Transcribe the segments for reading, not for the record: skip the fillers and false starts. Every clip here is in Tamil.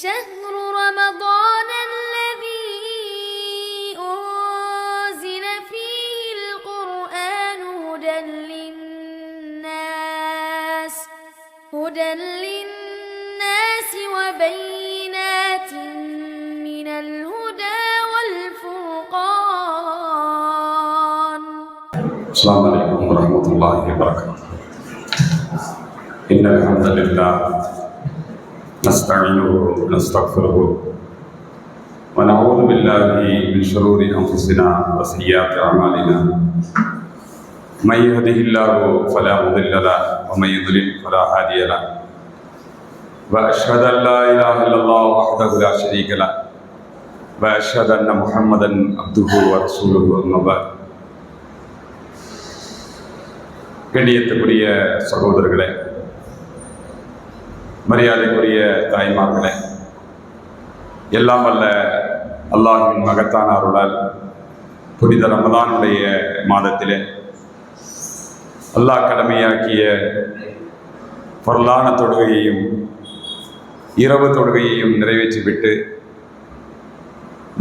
شهر رمضان الذي أنزل فيه القرآن هدى للناس وبينات من الهدى والفرقان. السلام عليكم ورحمة الله وبركاته. إن الحمد لله نستعينه ونستغفره ونعوذ بالله من شرور أنفسنا وسيئات أعمالنا. من يهده الله فلا مضل له ومن يضلل فلا هادي له. وأشهد أن لا إله إلا الله وحده لا شريك له وأشهد أن محمدا عبده ورسوله أما بعد. கண்ணியத்துக்குரிய சகோதரர்களே, மரியாதைக்குரிய தாய்மார்களே, எல்லாம் வல்ல அல்லாஹ்வின் மகத்தான அருளால் புனித ரமதானுடைய மாதத்திலே அல்லாஹ் கடமையாக்கிய பரலான தொழுகையையும் இரவு தொழுகையையும் நிறைவேற்றிவிட்டு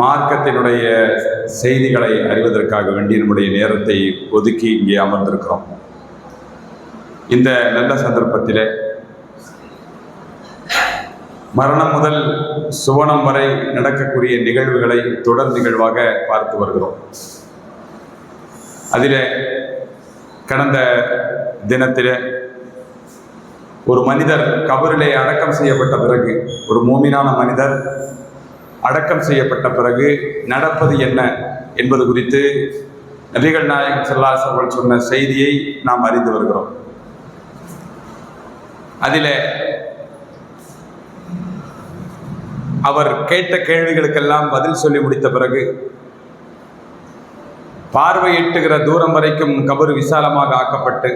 மார்க்கத்தினுடைய செய்திகளை அறிவதற்காக வேண்டி நம்முடைய நேரத்தை ஒதுக்கி இங்கே அமர்ந்திருக்கிறோம். இந்த நல்ல சந்தர்ப்பத்திலே மரணம் முதல் சுவனம் வரை நடக்கக்கூடிய நிகழ்வுகளை தொடர் நிகழ்வாக பார்த்து வருகிறோம். அதிலே கடந்த தினத்திலே ஒரு மனிதர் கபரிலே அடக்கம் செய்யப்பட்ட பிறகு, ஒரு மூமினான மனிதர் அடக்கம் செய்யப்பட்ட பிறகு நடப்பது என்ன என்பது குறித்து நபிகள் நாயகம் ஸல்லல்லாஹு அலைஹி வஸல்லம் சொன்ன செய்தியை நாம் அறிந்து வருகிறோம். அதிலே அவர் கேட்ட கேள்விகளுக்கெல்லாம் பதில் சொல்லி முடித்த பிறகு பார்வையிட்டுகிற தூரம் வரைக்கும் கபர் விசாலமாக ஆக்கப்பட்டு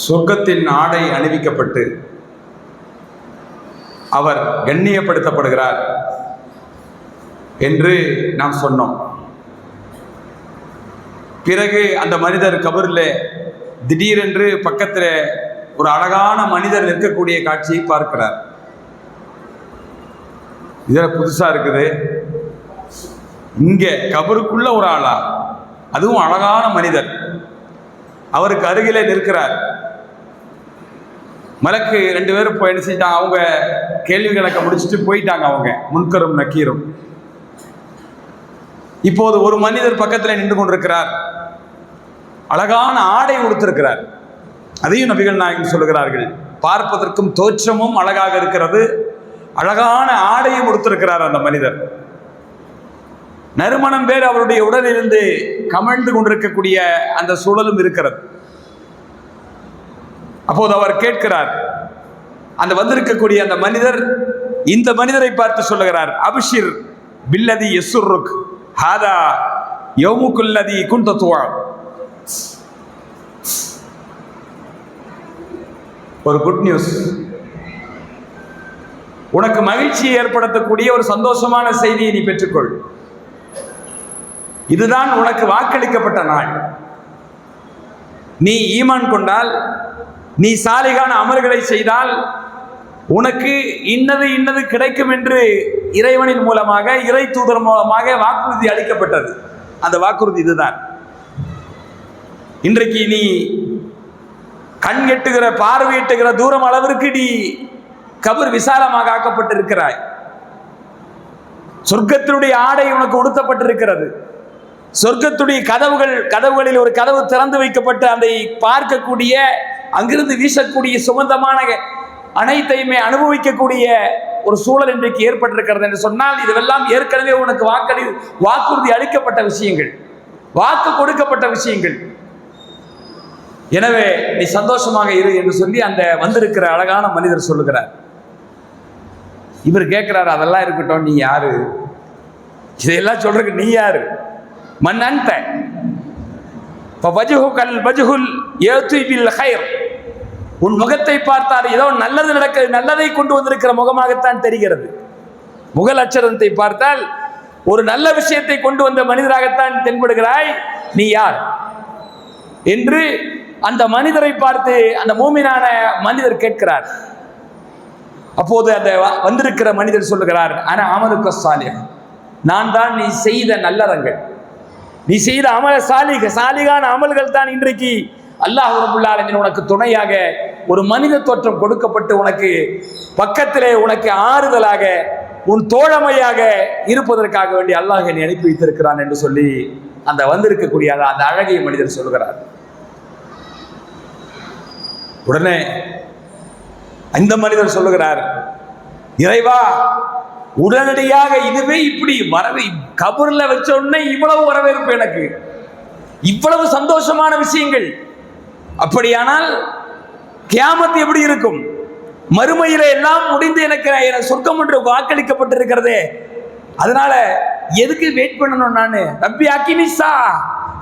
சொர்க்கத்தின் ஆடை அணிவிக்கப்பட்டு அவர் கண்ணியப்படுத்தப்படுகிறார் என்று நாம் சொன்னோம். பிறகு அந்த மனிதர் கபரில் திடீரென்று பக்கத்தில் ஒரு அழகான மனிதர் நிற்கக்கூடிய காட்சியை பார்க்கிறார். இதில் புதுசா இருக்குது, இங்க கபருக்குள்ள ஒரு ஆளா, அதுவும் அழகான மனிதர் அவருக்கு அருகிலே நிற்கிறார். மலக்கு ரெண்டு பேரும் போய் என்ன செஞ்சாங்க, அவங்க கேள்வி கணக்க முடிச்சுட்டு போயிட்டாங்க. அவங்க முன்கரும் நக்கீரும். இப்போது ஒரு மனிதர் பக்கத்தில் நின்று கொண்டிருக்கிறார், அழகான ஆடை உடுத்திருக்கிறார். அதையும் நபிகள் நாயகம் சொல்லுகிறார்கள், பார்ப்பதற்கும் தோற்றமும் அழகாக இருக்கிறது, அழகான ஆடையும் கொடுத்திருக்கிறார் அந்த மனிதர். நறுமணம் பேர் அவருடைய உடலிலிருந்து கமழ்ந்து கொண்டிருக்கக்கூடிய அந்த சூழலும் இருக்கிறது. அப்போது அவர் கேட்கிறார், அந்த வந்திருக்கக்கூடிய அந்த மனிதர் இந்த மனிதரை பார்த்து சொல்லுகிறார், அபிஷிர் பில்லதி யசுர்ருக் ஹாதா யௌமுக்குல்லதி குன்த துவா. ஒரு குட் நியூஸ், உனக்கு மகிழ்ச்சியை ஏற்படுத்தக்கூடிய ஒரு சந்தோஷமான செய்தியை நீ பெற்றுக்கொள். இதுதான் உனக்கு வாக்களிக்கப்பட்ட நாள். நீ ஈமான் கொண்டால், நீ சாலிகான அமல்களை செய்தால் உனக்கு இன்னது இன்னது கிடைக்கும் என்று இறைவனின் மூலமாக, இறை தூதர் மூலமாக வாக்குறுதி அளிக்கப்பட்டது. அந்த வாக்குறுதி இதுதான். இன்றைக்கு நீ கண் எட்டுகிற, பார்வை எட்டுகிற தூரம் அளவிற்கு நீ கபர் விசாலமாக ஆக்கப்பட்டிருக்கிறாய். சொர்க்கத்தினுடைய ஆடை உனக்கு உடுத்தப்பட்டிருக்கிறது. சொர்க்கத்துடைய கதவுகளில் ஒரு கதவு திறந்து வைக்கப்பட்டு அதை பார்க்கக்கூடிய, அங்கிருந்து வீசக்கூடிய சுகந்தமான அனைத்தையுமே அனுபவிக்கக்கூடிய ஒரு சூழல் இன்றைக்கு ஏற்பட்டிருக்கிறது என்று சொன்னால், இதுவெல்லாம் ஏற்கனவே உனக்கு வாக்குறுதி அளிக்கப்பட்ட விஷயங்கள், வாக்கு கொடுக்கப்பட்ட விஷயங்கள். எனவே நீ சந்தோஷமாக இரு என்று சொல்லி அந்த வந்திருக்கிற அழகான மனிதர் சொல்லுகிறார். இவர் கேட்கிறார், அதெல்லாம் இருக்கட்டும், நீ யாரு? இதையெல்லாம் சொல்றதுக்கு நீ யாரு? மன் அன்த ஃபவஜ்ஹுகல் வஜ்ஹுல் யஅதி பில் கைர். உன் முகத்தை பார்த்தால் ஏதோ நல்லது நடக்க, நல்லதை கொண்டு வந்திருக்கிற முகமாகத்தான் தெரிகிறது. முக லட்சணத்தை பார்த்தால் ஒரு நல்ல விஷயத்தை கொண்டு வந்த மனிதராகத்தான் தென்படுகிறாய். நீ யார் என்று அந்த மனிதரை பார்த்து அந்த மூமினான மனிதர் கேட்கிறார். அப்போது அந்த வந்திருக்கிற மனிதர் சொல்லுகிறார், ஆனா அமலுக்கு சாலிஹ், நான் தான் நீ செய்த நல்லறங்கள், நீ செய்த அமல சாலிகான அமல்கள் தான் இன்றைக்கு அல்லாஹ் ரப்பல் ஆலமீன் உனக்கு துணையாக ஒரு மனித தோற்றம் கொடுக்கப்பட்டு உனக்கு பக்கத்திலே உனக்கு ஆறுதலாக உன் தோழமையாக இருப்பதற்காக வேண்டி அல்லாஹ் என்னை அனுப்பி வைத்திருக்கிறான் என்று சொல்லி அந்த வந்திருக்கக்கூடிய அந்த அழகிய மனிதர் சொல்கிறார். உடனே இந்த மனிதர் சொல்லுகிறார், இறைவா, உடனடியாக இதுவே இப்படி வரவே கபர்ல வச்ச உடனே இவ்வளவு வரவேற்பு, எனக்கு இவ்வளவு சந்தோஷமான விஷயங்கள், அப்படியானால் கியாமத் எப்படி இருக்கும்? மறுமையில எல்லாம் முடிந்து எனக்கு சொர்க்கம் என்று வாக்களிக்கப்பட்டிருக்கிறதே, அதனால எதுக்கு வெயிட் பண்ணணும்? நான் ரப்பி அக்கிமிஸா,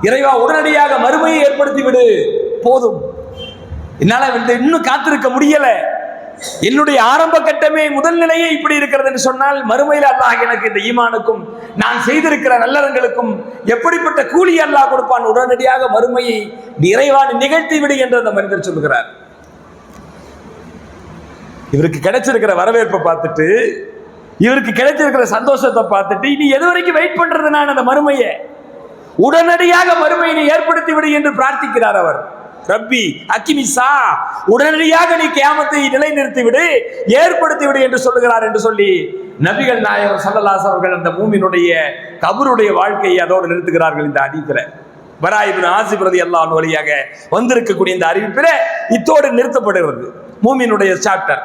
இறைவா உடனடியாக மறுமையை ஏற்படுத்தி விடு, போதும், என்னால இன்னும் காத்திருக்க முடியல, என்னுடைய ஆரம்ப கட்டமே முதல் நிலையே இப்படி இருக்கிறது என்று சொன்னால் மறுமையில் அல்லாஹ் எனக்கு இந்த ஈமானுக்கும் நான் செய்திருக்கிற நல்லறங்களுக்கும் எப்படிப்பட்ட கூலி அல்லாஹ் கொடுப்பான்? உடனடியாக மறுமையை நிறைவான நிகழ்த்தி விடு என்று அந்த மனிதர் சொல்லுகிறார். இவருக்கு கிடைச்சிருக்கிற வரவேற்பை பார்த்துட்டு, இவருக்கு கிடைச்சிருக்கிற சந்தோஷத்தை பார்த்துட்டு, இனி எது வரைக்கும் வெயிட் பண்றது? நான் அந்த மறுமையை உடனடியாக மறுமையை ஏற்படுத்தி விடு என்று பிரார்த்திக்கிறார் அவர். ரப்பி அக்கிமிஸா, உடனடியாக நீ கியாமத்தை நிலைநிறுத்தி விடு, ஏற்படுத்தி விடு என்று சொல்லுகிறார் என்று சொல்லி நபிகள் நாயகம் ஸல்லல்லாஹு அலைஹி அவர்கள் அந்த மூமினுடைய கபருடைய வாழ்க்கையை அதோடு நிறுத்துகிறார்கள். இந்த ஹதீஸில் பரா இப்னு ஆசிப் ரலியல்லாஹு அன்ஹு வழியாக வந்திருக்கக்கூடிய இந்த அறிவிப்பில் இத்தோடு நிறுத்தப்படுகிறது மூமினுடைய சாப்டர்.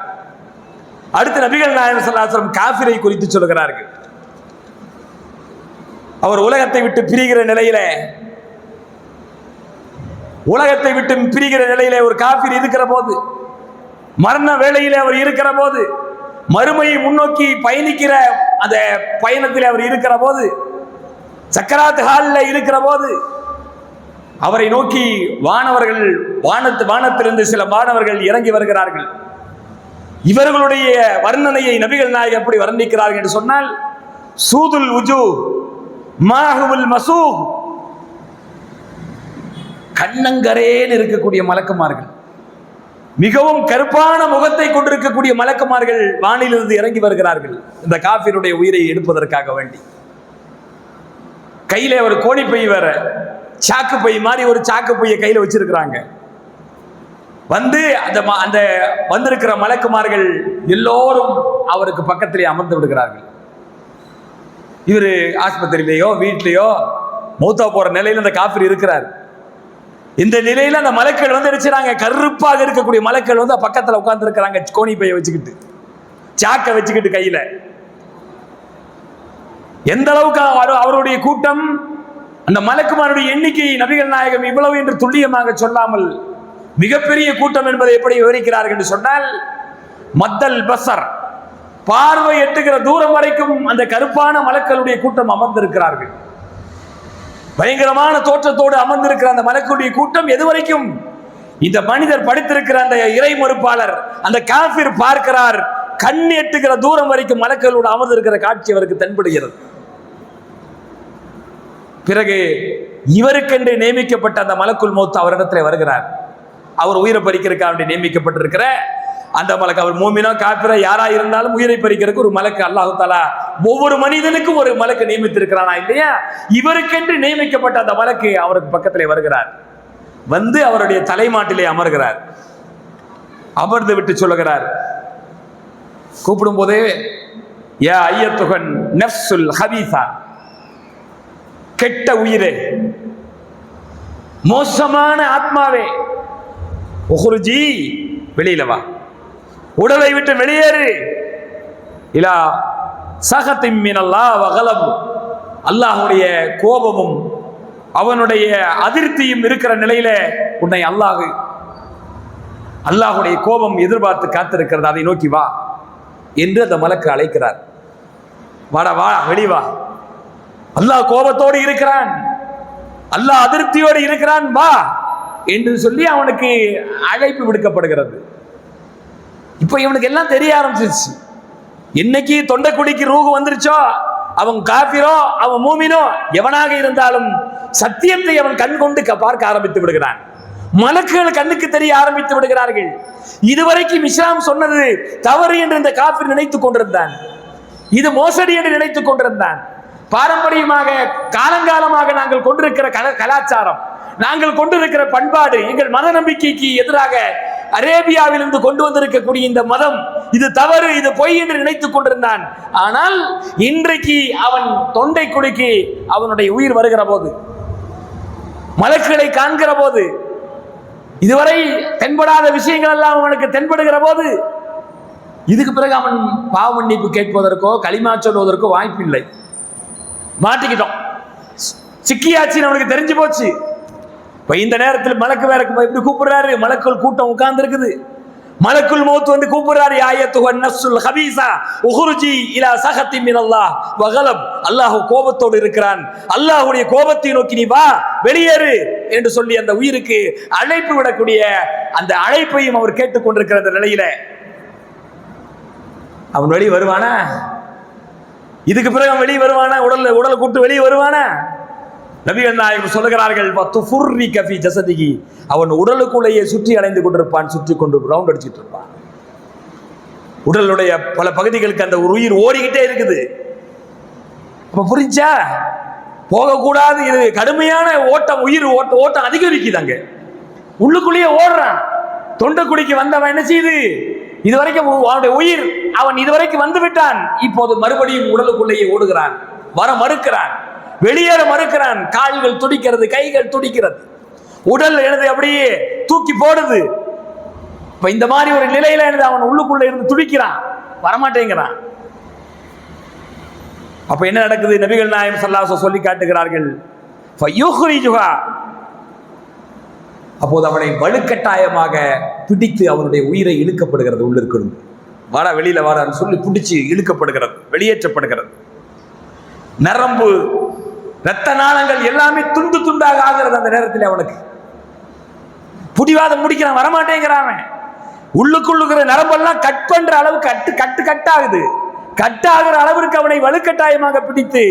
அடுத்து நபிகள் நாயகம் ஸல்லல்லாஹு அலைஹி வஸல்லம் காஃபிரை குறித்து சொல்லுகிறார்கள். அவர் உலகத்தை விட்டு பிரிகிற நிலையிலே ஒரு காஃபிர் இருக்கிற போது, மரண வேளையிலே அவர் இருக்கிற போது, மறுமையை முன்னோக்கி பயணிக்கிற அந்த பயணத்தில் அவர் இருக்கிற போது, சக்கராத் ஹாலில் இருக்கிற போது அவரை நோக்கி வானத்திலிருந்து சில மாணவர்கள் இறங்கி வருகிறார்கள். இவர்களுடைய வர்ணனையை நபிகள் நாயகம் எப்படி வர்ணிக்கிறார்கள் என்று சொன்னால், சூதுல் உஜூ மாஹுல் மசூஹ், கண்ணங்கரேன்னு இருக்கக்கூடிய மலக்குமார்கள், மிகவும் கருப்பான முகத்தை கொண்டிருக்கக்கூடிய மலக்குமார்கள் வானிலிருந்து இறங்கி வருகிறார்கள் இந்த காஃபிருடைய உயிரை எடுப்பதற்காக வேண்டி. கையில ஒரு கோணிப்பை, வேற சாக்கு பை மாதிரி ஒரு சாக்கு பையை கையில வச்சிருக்கிறாங்க. வந்து அந்த வந்திருக்கிற மலக்குமார்கள் எல்லோரும் அவருக்கு பக்கத்திலே அமர்ந்து விடுகிறார்கள். இவரு ஆஸ்பத்திரியிலேயோ வீட்லேயோ மௌத்தா போற நிலையில் அந்த காஃபிர் இருக்கிறார். இந்த நிலையில அந்த மலக்கள் வந்து நினைச்சாங்க, கருப்பாக இருக்கக்கூடிய மலக்கள் வந்து பக்கத்துல உட்கார்ந்து இருக்கிறாங்க, கோணி பையை வச்சுக்கிட்டு, சாக்க வச்சுக்கிட்டு கையில. எந்த அளவுக்கு அவருடைய கூட்டம், அந்த மலக்குமாருடைய எண்ணிக்கை நபிகள் நாயகம் இவ்வளவு என்று துல்லியமாக சொல்லாமல் மிகப்பெரிய கூட்டம் என்பதை எப்படி விவரிக்கிறார்கள் என்று சொன்னால், மத்தல் பசர், பார்வை எட்டுகிற தூரம் வரைக்கும் அந்த கருப்பான மலக்களுடைய கூட்டம் அமர்ந்திருக்கிறார்கள். பயங்கரமான தோற்றத்தோடு அமர்ந்திருக்கிற அந்த மலக்குடைய கூட்டம் எது வரைக்கும் இந்த மனிதர் படுத்திருக்கிற அந்த இறை மறுப்பாளர் அந்த காஃபிர் பார்க்கிறார், கண் எட்டுகிற தூரம் வரைக்கும் மலக்களோடு அமர்ந்திருக்கிற காட்சி அவருக்கு தென்படுகிறது. பிறகு இவருக்கென்று நியமிக்கப்பட்ட அந்த மலக்குல் மௌத் அவரிடத்தில் வருகிறார். அவர் உயிரை பறிக்கிறதுக்காக நியமிக்கப்பட்டிருக்கிற அந்த மலக்கு, அவர் மூமினா காபிரா யாரா இருந்தாலும் உயிரை பறிக்கிறதுக்கு ஒரு மலக்கு அல்லாஹ் தஆலா ஒவ்வொரு மனிதனுக்கும் ஒரு மலக்கு நியமித்திருக்கிறானா இல்லையா? இவருக்கென்று நியமிக்கப்பட்ட அந்த மலக்கு அவருக்கு பக்கத்திலே வருகிறார். வந்து அவருடைய தலைமாட்டிலே அமர்கிறார். அமர்ந்து விட்டு சொல்லுகிறார், கூப்பிடும் போதே, யா ஐயத்துகன் நஃப்சுல் ஹபீஸா, கெட்ட உயிரே, மோசமான ஆத்மாவே, உஹ்ருஜி, வெளியில வா, உடலை விட்டு வெளியேறு, இலா சகத்தின் மினல்லாஹ் வ கலபு, அல்லாஹ்வுடைய கோபமும் அவனுடைய அதிருப்தியும் இருக்கிற நிலையில உன்னை அல்லாஹ்வுடைய கோபம் எதிர்பார்த்து காத்திருக்கிறது, அதை நோக்கி வா என்று அந்த மலக்கு அழைக்கிறார். வாடா, வா, வெளிவா, அல்லாஹ் கோபத்தோடு இருக்கிறான், அல்லாஹ் அதிருப்தியோடு இருக்கிறான், வா என்று சொல்லி அவனுக்கு அழைப்பு விடுக்கப்படுகிறது. இப்ப இவனுக்கு எல்லாம் தெரிய ஆரம்பிச்சிருச்சு. இன்னைக்கு தொண்டைக்குடிக்கு ரூஹு வந்துருச்சோ, அவன் காபிரோ அவன் மூமினோ எவனாக இருந்தாலும் சத்தியத்தை அவன் கண் கொண்டு பார்க்க ஆரம்பித்து விடுகிறான். மலக்குகள் கண்ணுக்கு தெரிய ஆரம்பித்து விடுகிறார்கள். இதுவரைக்கும் இஸ்லாம் சொன்னது தவறு என்று இந்த காஃபிர் நினைத்துக் கொண்டிருந்தான். இது மோசடி என்று நினைத்துக் கொண்டிருந்தான். பாரம்பரியமாக காலங்காலமாக நாங்கள் கொண்டிருக்கிற கலாச்சாரம், நாங்கள் கொண்டிருக்கிற பண்பாடு, எங்கள் மத நம்பிக்கைக்கு எதிராக அரேபியாவிலிருந்து கொண்டு வந்திருக்கக்கூடிய இந்த மதம் இது தவறு, இது பொய் என்று நினைத்துக் கொண்டிருந்தான். ஆனால் இன்றைக்கு அவன் தொண்டை குலுக்கி அவனுடைய உயிர் வருகிற போது, மலக்குகளை காண்கிற போது, இதுவரை தென்படாத விஷயங்கள் எல்லாம் அவனுக்கு தென்படுகிற போது, இதுக்கு பிறகு அவன் பாவ மன்னிப்பு கேட்பதற்கோ களிமா சொல்வதற்கோ வாய்ப்பில்லை. மாட்டிக்கிட்டோம், சிக்கியாச்சின்னு அவனுக்கு தெரிஞ்சு போச்சு. இப்ப இந்த நேரத்தில் மலக்கு வேற இப்படி கூப்பிடுறாரு, மலக்குள் கூட்டம் உட்கார்ந்து இருக்குது. மலக்குள் மௌத் வந்து கூப்பிடுறாரு, ஆயத்துஹன் நஃப்ஸுல் ஹபீஸா உஹ்ருஜி இலா சஹத்தி மினல்லாஹ் வகலப். அல்லாஹ் கோபத்தோடு இருக்கிறான், அல்லாஹ்வுடைய கோபத்தை நோக்கி நீ வா, வெளியேறு என்று சொல்லி அந்த உயிருக்கு அழைப்பு விடக்கூடிய அந்த அழைப்பையும் அவர் கேட்டுக்கொண்டிருக்கிற அந்த நிலையில அவன் வெளியே வருவானா? இதுக்கு பிறகு அவன் வெளியே வருவானா? உடலை கூட்டு வெளியே வருவானா? நபிகள் நாயகம் சொல்லுகிறார்கள், அவன் உடலுக்குள்ளேயே சுற்றி அலைந்து கொண்டிருப்பான், சுற்றி கொண்டு ரவுண்ட் அடிச்சுட்டு இருப்பான். உடலுடைய பல பகுதிகளுக்கு அந்த உயிர் ஓடிக்கிட்டே இருக்குது. அப்ப புரிஞ்சா போகக்கூடாது, இது கடுமையான ஓட்டம், உயிர் ஓட்டம் அதிகரிக்குதாங்க. உள்ளுக்குள்ளேயே ஓடுறான். தொண்டைக்குடிக்கு வந்தவன் என்ன செய்யுது? இதுவரைக்கும் அவனுடைய உயிர் அவன் இதுவரைக்கும் வந்து விட்டான், இப்போது மறுபடியும் உடலுக்குள்ளேயே ஓடுகிறான், வர மறுக்கிறான், வெளியேற மறுக்கிறான். கால்கள் துடிக்கிறது, கைகள் துடிக்கிறது, உடல் எனது அப்படியே தூக்கி போடுது. இப்ப இந்த மாதிரி ஒரு நிலையில அவன் உள்ளுக்குள்ள இருந்து துடிக்கிறான், வரமாட்டேங்கிறான். அப்ப என்ன நடக்குது? நபிகள் நாயகம் ஸல்லல்லாஹு அலைஹி வஸல்லம் சொல்லி காட்டுகிறார்கள், அப்போது அவனை வலுக்கட்டாயமாக பிடித்து அவனுடைய உயிரை இழுக்கப்படுகிறது. உள்ள இருக்கணும், வாடா வெளியில வாடான்னு சொல்லி பிடிச்சு இழுக்கப்படுகிறது, வெளியேற்றப்படுகிறது. நரம்பு இரத்த நாளங்கள் எல்லாமே துண்டு துண்டாக ஆகிறது. அந்த நேரத்தில் அவனுக்கு புடிவாதம் முடிக்கிறான், வரமாட்டேங்கிறான். உள்ளுக்குள்ளுக்கிற நரம்பெல்லாம் கட் பண்ற அளவு கட்டாகுது. கட்டாகிற அளவிற்கு அவனை வலுக்கட்டாயமாக பிடித்து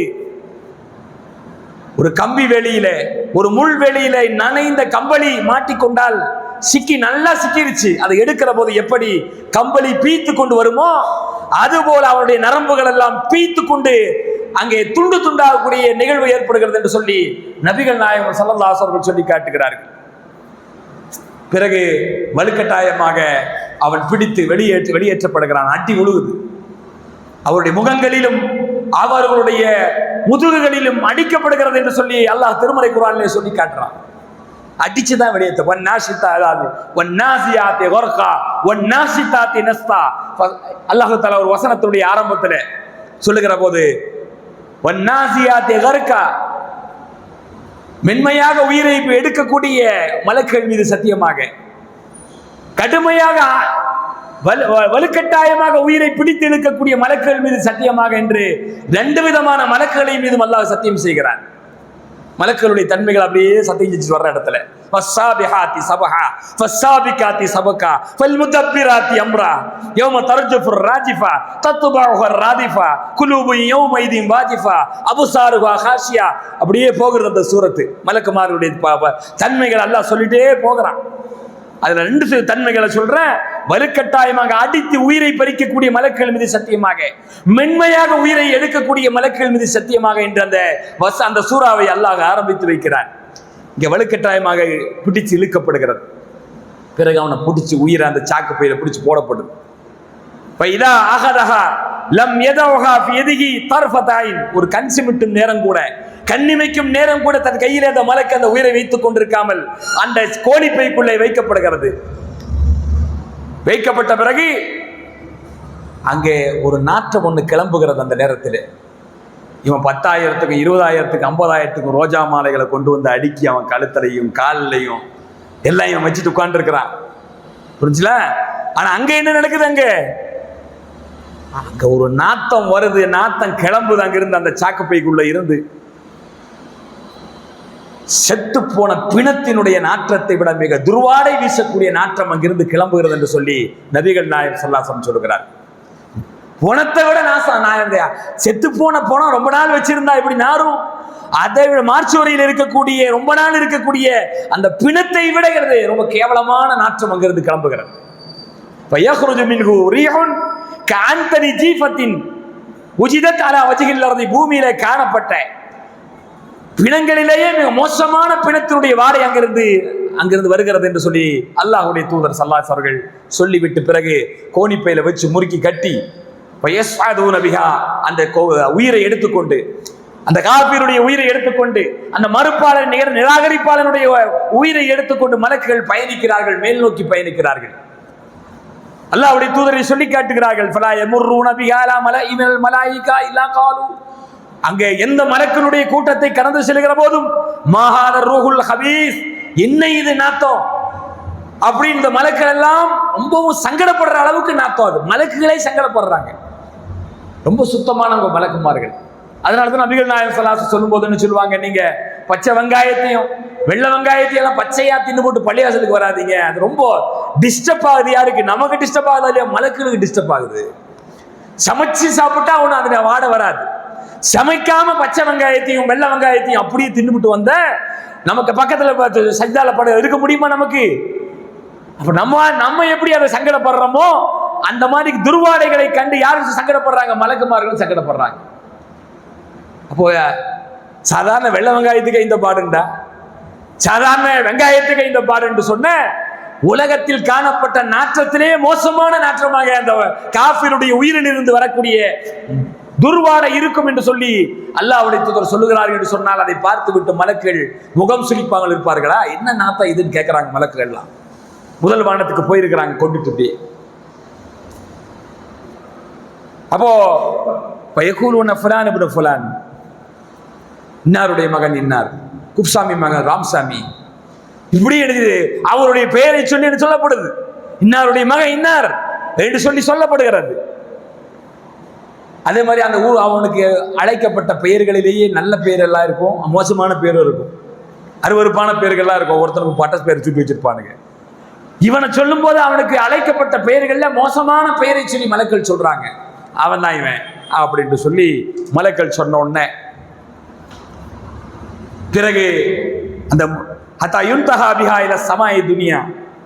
ஒரு கம்பி வெளியில, ஒரு முள் வெளியில நனைந்த கம்பளி மாட்டிக்கொண்டால் நல்லா சிக்கிருச்சு. அதை எடுக்கிற போது எப்படி கம்பளி பீத்து கொண்டு வருமோ அதுபோல அவனுடைய நரம்புகள் எல்லாம் பீத்து கொண்டு அங்கே துண்டு துண்டாகக்கூடிய நிகழ்வு ஏற்படுகிறது என்று சொல்லி நபிகள் நாயகம் ஸல்லல்லாஹு அலைஹி வஸல்லம் சொல்லி காட்டுகிறார்கள். பிறகு வலுக்கட்டாயமாக அவன் பிடித்து வெளியேற்றப்படுகிறான். அடி உழுகுது. அவருடைய முகங்களிலும் அவர்களுடைய முதுகுகளிலும் அடிக்கப்படுகிறது என்று சொல்லி அல்லாஹ் திருமறை குர்ஆனிலே சொல்லி காட்டுறான். அடிச்சுதான் வெளியேற்ற. அல்லாஹ் தஆலா ஒரு வசனத்துடைய ஆரம்பத்தில் சொல்லுகிற போது மென்மையாக உயிரை எடுக்கக்கூடிய மலக்குகள் மீது சத்தியமாக, கடுமையாக வலுக்கட்டாயமாக உயிரை பிடித்து இழுக்கக்கூடிய மலக்குகள் மீது சத்தியமாக என்று ரெண்டு விதமான மலக்குகளை மீதும் அல்லாஹ் சத்தியம் செய்கிறார். மலக்குகளுடைய தன்மைகள் அப்படியே சத்தியம் செஞ்சு வர்ற இடத்துல வஸ்ஸாபிஹாத்தி சபஹா ஃபஸ்ஸாபிகாத்தி சபகா ஃபல்முதப்பிராத்தி அம்ரா யௌம தர்ஜுஃபுர் ராஜிஃபா தத்பஉஹர் ராதிஃபா குலூபு யௌமைதின் வாஜிஃபா அபுசாருஹா ஹாஷியா. அப்படியே போகிறது அந்த சூரத்து. மலக்குமார்களுடைய தன்மைகள் அல்லாஹ் சொல்லிட்டே போகிறான். அதுல ரெண்டு தன்மைகளை சொல்றேன். வலுக்கட்டாயமாக அடித்து உயிரை பறிக்கக்கூடிய மலக்குகள் மீது சத்தியமாக, மென்மையாக உயிரை எடுக்கக்கூடிய மலக்குகள் மீது சத்தியமாக என்று அந்த சூறாவை அல்லாஹ் ஆரம்பித்து வைக்கிறார். இங்க வலுக்கட்டாயமாக பிடிச்சு இழுக்கப்படுகிறது. பிறகு அவனை பிடிச்சு உயிரை அந்த சாக்கு பையில பிடிச்சு போடப்படுது. ஒரு கண் சிமிட்டும் நேரம் கூட, கண்ணிமைக்கும் நேரம் கூட தன் கையிலே அந்த மலக்கு அந்த உயிரை வைத்துக் கொண்டிருக்காமல் அந்த கோணிப்பைக்குள்ளே வைக்கப்படுகிறது. வைக்கப்பட்ட பிறகு அங்கே ஒரு நாற்றம் ஒன்று கிளம்புகிறது. அந்த நேரத்தில் இவன் 10,000க்கும் 20,000க்கும் 50,000க்கும் ரோஜா மாலைகளை கொண்டு வந்து அடுக்கி அவன் கழுத்தலையும் காலிலையும் எல்லாம் இவன் வச்சுட்டு உட்கார்ந்து இருக்கிறான். புரிஞ்சுல? ஆனா அங்க என்ன நடக்குது? அங்க ஒரு நாத்தம் வருது, நாத்தம் கிளம்புது. அங்கிருந்து அந்த சாக்குப்பைக்குள்ள இருந்து செத்து போன பிணத்தினுடைய நாற்றத்தை விட மிக துர்வாடை வீசக்கூடிய நாற்றம் அங்கிருந்து கிளம்புகிறது என்று சொல்லி நபிகள் நாயகம் ஸல்லல்லாஹு அலைஹி வஸல்லம் சொல்லுகிறார். பணத்தை விட நான் செத்து போன பணம் ரொம்ப நாள் வச்சிருந்தா எப்படி நாரும், அதை விட மார்ச்சுவரியில் இருக்கக்கூடிய ரொம்ப நாள் இருக்கக்கூடிய அந்த பிணத்தை விடுகிறது ரொம்ப கேவலமான நாற்றம் அங்கிருந்து கிளம்புகிறது. பூமியில காணப்பட்ட பிணங்களிலேயே மிக மோசமான பிணத்தினுடைய வாடை அங்கிருந்து வருகிறது என்று சொல்லி அல்லாஹ்வுடைய தூதர் ஸல்லல்லாஹு அலைஹி அவர்கள் சொல்லிவிட்டு பிறகு கோணிப்பையில வச்சு முறுக்கி கட்டி அந்த உயிரை எடுத்துக்கொண்டு, அந்த காபிருடைய உயிரை எடுத்துக்கொண்டு, அந்த மறுப்பாளர் நிராகரிப்பாளனுடைய உயிரை எடுத்துக்கொண்டு மலக்குகள் பயணிக்கிறார்கள், மேல் நோக்கி பயணிக்கிறார்கள். அல்லாஹ்வுடைய தூதரை சொல்லி காட்டுகிறார்கள், ஃபலா யமுர்ரூன பிஹா லா மலாயிமினல் மலாயிகா இல்லா காலு, அங்கே எந்த மலக்குடைய கூட்டத்தை கடந்து செல்கிற போதும் மாஹாதர் ரூஹுல் ஹபீஸ், என்ன இது நாத்தம் அப்படி இந்த மலக்குகள் எல்லாம் ரொம்பவும் சங்கடப்படுற அளவுக்கு நாத்தம். அது மலக்குகளே சங்கடப்படுறாங்க, ரொம்ப சுத்தமானவங்க மலக்குமார்கள். அதனாலதான் நபிகள் நாயகம் ஸல்லல்லாஹு அலைஹி வஸல்லம் சொல்லும் போது என்ன சொல்லுவாங்க, நீங்க பச்சை வெங்காயத்தையும் வெள்ளை வெங்காயத்தையும் எல்லாம் பச்சையா தின்னு போட்டு பள்ளிவாசலுக்கு வராதீங்க, அது ரொம்ப டிஸ்டர்ப் ஆகுது. யாருக்கு? நமக்கு டிஸ்டர்ப் ஆகுதா இல்லையா, மலக்குகளுக்கு டிஸ்டர்ப் ஆகுது. சமைச்சு சாப்பிட்டா ஒன்றும் அதுல வாட வராது. சமைக்காம பச்சை வெங்காயத்தையும் வெள்ளை வெங்காயத்தையும் அப்படியே தின்னுபிட்டு வந்த நமக்கு பக்கத்துல சஜ்தால பட இருக்க முடியுமா நமக்கு? அப்ப நம்ம எப்படி அதை சங்கடப்படுறோமோ அந்த மாதிரி துர்வாடைகளை கண்டு யாருக்கு சங்கடப்படுறாங்க? மலக்குமார்களும் சங்கடப்படுறாங்க. அப்போ சாதாரண வெள்ளை வெங்காயத்துக்கு இந்த பாடுண்டா, சாதாரண வெங்காயத்துக்கு இந்த பாடு என்று சொன்ன உலகத்தில் காணப்பட்ட நாற்றத்திலே மோசமான நாற்றமாக அந்த காஃபிருடைய உயிரில் இருந்து வரக்கூடிய துர்வாடை இருக்கும் என்று சொல்லி அல்லாஹ்வுடைய தூதர் சொல்லுகிறார்கள் என்று சொன்னால் அதை பார்த்து விட்டு மலக்குகள் முகம் சுளிப்பாமல் இருப்பார்களா? என்ன நாத்தம் இதுன்னு கேட்கிறாங்க மலக்குகள் எல்லாம். முதல் வானத்துக்கு போயிருக்கிறாங்க கொண்டுட்டு. அப்போ பயக்கூலுன ஃபுலான் இப்னு ஃபுலான், இன்னாருடைய மகன் இன்னார், குப்சாமி மகன் ராம்சாமி, இப்படி எழுதி அவருடைய பெயரை சொல்லி சொல்லப்படுது. இன்னாருடைய மகன் இன்னார் என்று சொல்லி சொல்லப்படுகிறது. அதே மாதிரி அந்த ஊர் அவனுக்கு அழைக்கப்பட்ட பெயர்களிலேயே நல்ல பெயர் எல்லாம் இருக்கும், மோசமான பேரும் இருக்கும், அருவருப்பான பெயர்கள்லாம் இருக்கும். ஒருத்தருக்கு பட்ட பெயர் சுட்டி வச்சிருப்பானுங்க. இவனை சொல்லும் போது அவனுக்கு அழைக்கப்பட்ட பெயர்கள்ல மோசமான பெயரை சொல்லி மலக்கள் சொல்றாங்க, அவன் தான் இவன் அப்படின்ட்டு சொல்லி மலக்கள் சொன்ன உடனே பிறகு அந்த ஹத்தா யுன்தஹா பிஹா இல ஸமாஇ துனியா,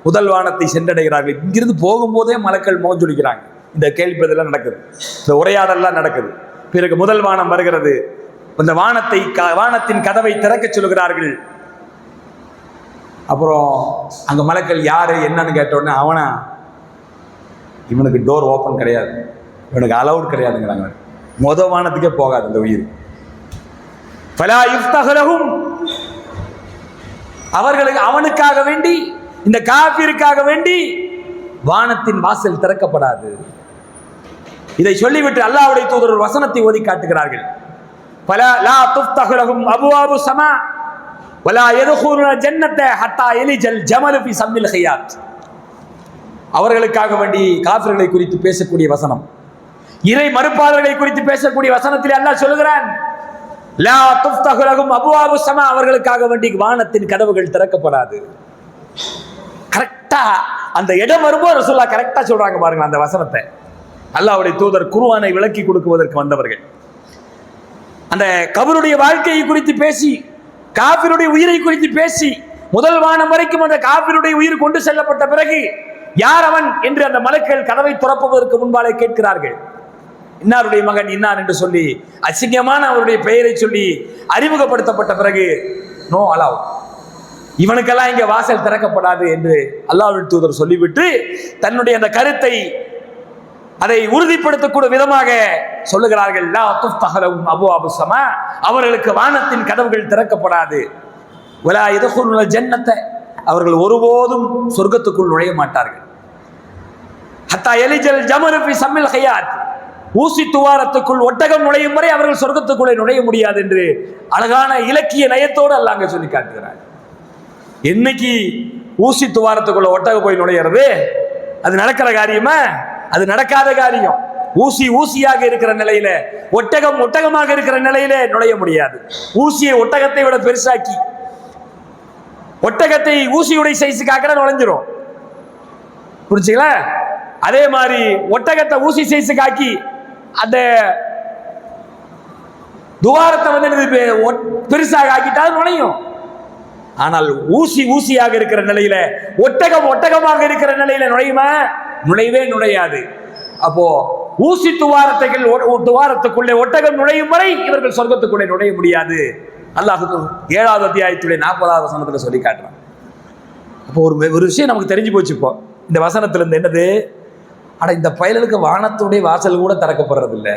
முதல் வானத்தை சென்றடைகிறார்கள். இங்கிருந்து போகும்போதே மலக்கள் மோஞ்சொலிக்கிறாங்க. இந்த கேள்வி பதிலாம் நடக்குது, இந்த உரையாடல்லாம் நடக்குது. பிறகு முதல் வானம் வருகிறது. அந்த வானத்தின் கதவை திறக்க சொல்லுகிறார்கள். அப்புறம் அங்க மலக்கள் யாரு என்னன்னு கேட்டோடனே அவனா, இவனுக்கு டோர் ஓப்பன் கிடையாது, இவனுக்கு அலவுட் கிடையாதுங்கிறாங்க. முதல் வானத்துக்கே போகாது அந்த உயிர். ஃபலா யுஃப்தஹு லஹும், அவர்களுக்கு அவனுக்காக வேண்டி, இந்த காஃபிருக்காக வேண்டி வானத்தின் வாசல் திறக்கப்படாது. இதை சொல்லிவிட்டு அல்லாஹ்வுடைய தூதர் ஒரு வசனத்தை ஓதி காட்டுகிறார்கள். ஃபலா லா துஃப்தஹு லஹும் அபுவாபு ஸமா வலா யதுகுலுன ஜன்னத ஹத்தா யலிஜல் ஜமல் ஃபி சம்மில் ஹியாத். அவர்களுக்காக வேண்டி காஃபிர்களை குறித்து பேசக்கூடிய வசனம், இறை மறுப்பாளர்களை குறித்து பேசக்கூடிய வசனத்தில் அல்லாஹ் சொல்லுகிறான், லா துஃப்தஹு லஹும் அபுவாபு ஸமா, அவர்களுக்காக வேண்டி வானத்தின் கதவுகள் திறக்கப்படாது. கரெக்டா அந்த இடம் வரும்போது ரசூலுல்லாஹ் கரெக்டா சொல்றாங்க பாருங்க அந்த வசனத்தை. அல்லாஹ்வுடைய தூதர் குர்ஆனை விளக்கி கொடுக்குவதற்கு வந்தவர்கள் அந்த கபருடைய வாழ்க்கையை குறித்து பேசி, காஃபிருடைய உயிரை குறித்து பேசி, முதல் வானம் வரைக்கும் அந்த காஃபிருடைய உயிர் கொண்டு செல்லப்பட்ட பிறகு யார் அவன் என்று அந்த மலக்குகள் கதவை திறப்பதற்கு முன்பாலே கேட்கிறார்கள். இன்னாருடைய மகன் இன்னார் என்று சொல்லி அசிங்கமான அவருடைய பெயரை சொல்லி அறிமுகப்படுத்தப்பட்ட பிறகு நோ அலவ், இவனுக்கெல்லாம் இங்க வாசல் திறக்கப்படாது என்று அல்லாஹ்வுடைய தூதர் சொல்லிவிட்டு தன்னுடைய அந்த கருத்தை அதை உறுதிப்படுத்தக்கூடிய விதமாக சொல்லுகிறார்கள். லா துஃப்தஹு லஹும் அபுவாபு ஸமா, அவர்களுக்கு வானத்தின் கதவுகள் திறக்கப்படாது. வலா யதுகுலுன ஜன்னத, அவர்கள் ஒருபோதும் சொர்க்கத்துக்குள் நுழைய மாட்டார்கள். ஹத்தா யலிஜல் ஜமல் ஃபி சம்மில் ஹியாத், ஊசி துவாரத்துக்குள் ஒட்டகம் நுழையும் வரை அவர்கள் சொர்க்கத்துக்குள்ளே நுழைய முடியாது என்று அழகான இலக்கிய நயத்தோடு அல்லாஹ் அங்கே சொல்லி காட்டுகிறார். என்னைக்கு ஊசி துவாரத்துக்குள்ள ஒட்டகம் போய் நுழையிறது? அது நடக்கிற காரியமா? அது நடக்காத காரியம். ஊசியாக இருக்கிற நிலையில, ஒட்டகமாக இருக்கிற நிலையில நுழைய முடியாது. ஊசியை ஒட்டகத்தை விட பெருசாக்கி ஒட்டகத்தை ஊசியுடைய சைஸுக்காக நுழைஞ்சிரும். புரிஞ்சுங்களா? அதே மாதிரி ஒட்டகத்தை ஊசி சைஸுக்காக்கி அந்த துவாரத்தை வந்து பெருசாக ஆக்கிட்டால் நுழையும். ஆனால் ஊசியாக இருக்கிற நிலையில, ஒட்டகமாக இருக்கிற நிலையில நுழையவே நுழையாது. அப்போ ஊசி துவாரத்துக்குள்ளே ஒட்டகம் நுழையும் வரை இவர்கள் சொர்க்கத்துக்குள்ளே நுழைய முடியாது. அல்லாஹ் 7வது அத்தியாயத்துடைய 40வது வசனத்துல சொல்லி காட்டுறான். அப்போ ஒரு விஷயம் நமக்கு தெரிஞ்சு போச்சு. இப்போ இந்த வசனத்துல இருந்து என்னது, இந்த பயலுக்கு வானத்துடைய வாசல் கூட திறக்கப்படுறது இல்லை.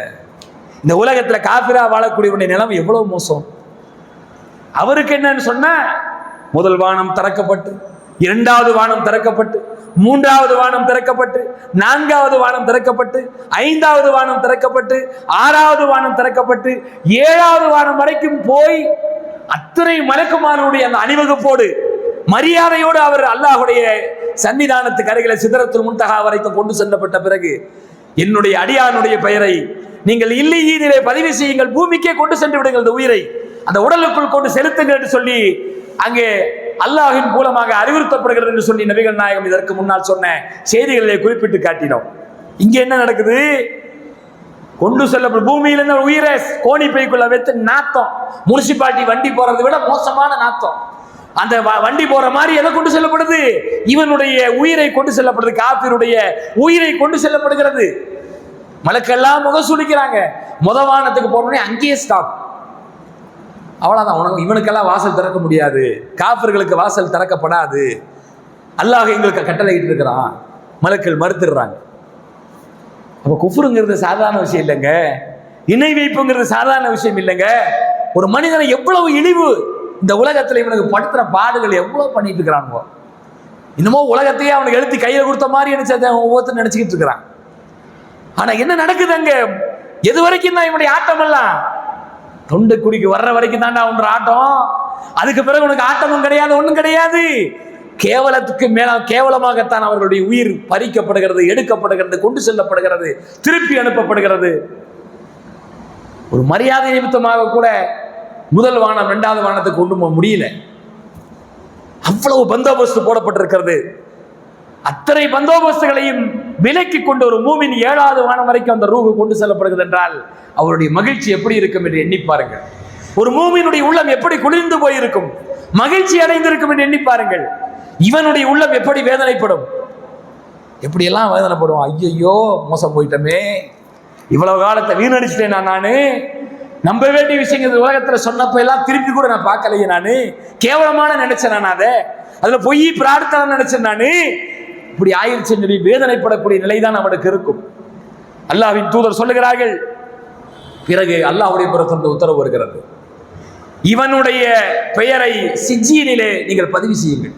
இந்த உலகத்துல காபிரா வாழக்கூடியவனுடைய நிலைமை எவ்வளவு மோசம். அவருக்கு என்னன்னு சொன்னா, முதல் வானம் திறக்கப்பட்டு, 2வது வானம் திறக்கப்பட்டு, 3வது வானம் திறக்கப்பட்டு, 4வது வானம் திறக்கப்பட்டு, 5வது வானம் திறக்கப்பட்டு, 6வது வானம் திறக்கப்பட்டு, 7வது வானம் வரைக்கும் போய் அத்தனை மலக்குமாரனுடைய அந்த அணிவகுப்போடு மரியாதையோடு அவர் அல்லாஹுடைய சன்னிதானத்துக்கு அருகில சிதறத்துல் முன்தஹா வரைக்கும் கொண்டு செல்லப்பட்ட பிறகு, என்னுடைய அடியானுடைய பெயரை நீங்கள் இல்லையிலே பதிவு செய்யுங்கள், பூமிக்கே கொண்டு சென்று விடுங்கள், இந்த உயிரை அந்த உடலுக்குள் கொண்டு செலுத்துங்கள் என்று சொல்லி அங்கே அல்லாஹின் மூலமாக அறிவுறுத்தப்படுகிறது என்று சொல்லி நபிகள் நாயகம் இதற்கு முன்னால் சொன்ன செய்திகளிலே குறிப்பிட்டு காட்டினோம். இங்க என்ன நடக்குது, கொண்டு செல்லப்படும் பூமியிலிருந்து உயிரை கோணி பைக்குள்ள வைத்து நாத்தம், முனிசிபாலிட்டி வண்டி போறதை விட மோசமான நாத்தம். அந்த வண்டி போற மாதிரி எதை கொண்டு செல்லப்படுது, இவனுடைய உயிரை கொண்டு செல்லப்படுது, காபிருடைய உயிரை கொண்டு செல்லப்படுகிறது. மலக்கெல்லாம் முகசூலிக்கிறாங்க. வானத்துக்கு போனோடனே அங்கேயே ஸ்டாப், அவ்வளவுதான். இவனுக்கெல்லாம் வாசல் திறக்க முடியாது, காபிர்களுக்கு வாசல் திறக்கப்படாது, அல்லாஹ் எங்களுக்கு கட்டளையிட்டு இருக்கிறான். மலக்கள் மறுத்துடுறாங்க. அப்ப குஃப்ருங்கிறது சாதாரண விஷயம் இல்லைங்க, இணை வைப்புங்கிறது சாதாரண விஷயம் இல்லைங்க. ஒரு மனிதனை எவ்வளவு இழிவு இந்த உலகத்துல இவனுக்கு படுத்துற பாடுகள் எவ்வளவு பண்ணிட்டு இருக்கிறானுவோ. இன்னமும் உலகத்தையே அவனுக்கு எழுத்தி கையில கொடுத்த மாதிரி ஒவ்வொருத்தர் நினைச்சுக்கிட்டு இருக்கிறான். ஆனா என்ன நடக்குது அங்க, எது வரைக்கும் தான் இவனுடைய ஆட்டம் எல்லாம், தொண்டு குடிக்கு வர்ற வரைக்கும் தாண்டா ஒன்று ஆட்டம். அதுக்கு பிறகு உனக்கு ஆட்டமும் கிடையாது, ஒன்றும் கிடையாது. கேவலத்துக்கு மேல கேவலமாகத்தான் அவர்களுடைய உயிர் பறிக்கப்படுகிறது, எடுக்கப்படுகிறது, கொண்டு செல்லப்படுகிறது, திருப்பி அனுப்பப்படுகிறது. ஒரு மரியாதை நிமித்தமாக கூட முதல் வானம் 2வது வானத்துக்கு கொண்டு போக முடியல. அவ்வளவு பந்தோபஸ்து போடப்பட்டிருக்கிறது. அத்தனை பந்தோபஸ்துகளையும் விலக்கி கொண்டு ஒரு மூமின் 7வது வானம் வரைக்கும் அந்த ரூஹு கொண்டு செல்லப்படுகிறது என்றால் அவருடைய மகிழ்ச்சி எப்படி இருக்கும் என்று எண்ணி பாருங்கள். ஒரு மூமினுடைய உள்ளம் எப்படி குளிர்ந்து போயிருக்கும், மகிழ்ச்சி அடைந்திருக்கும் என்று எண்ணி பாருங்கள். இவனுடைய உள்ளம் எப்படி வேதனைப்படும், எப்படி எல்லாம் வேதனைப்படும். ஐயோ மோசம் போயிட்டமே, இவ்வளவு காலத்தை வீணடிச்சிட்டேன் நானு, நம்ப வேண்டிய விஷயங்கள் உலகத்துல சொன்னப்ப எல்லாம் திருப்பி கூட நான் பார்க்கலையே, நானு கேவலமான நினைச்சேன், நான் அதுல பொய் பிரார்த்தனை நினைச்சேன், நானு இப்படி ஆயிடுச்சு சொல்லி வேதனைப்படக்கூடிய நிலைதான் அவனுக்கு இருக்கும். அல்லாஹ்வின் தூதர் சொல்லுகிறார்கள், பிறகு அல்லாஹ்வுடைய புறத்திலிருந்து உத்தரவு வருகிறது, இவனுடைய பெயரை சிஜ்ஜீனிலே நீங்கள் பதிவு செய்யுங்கள்.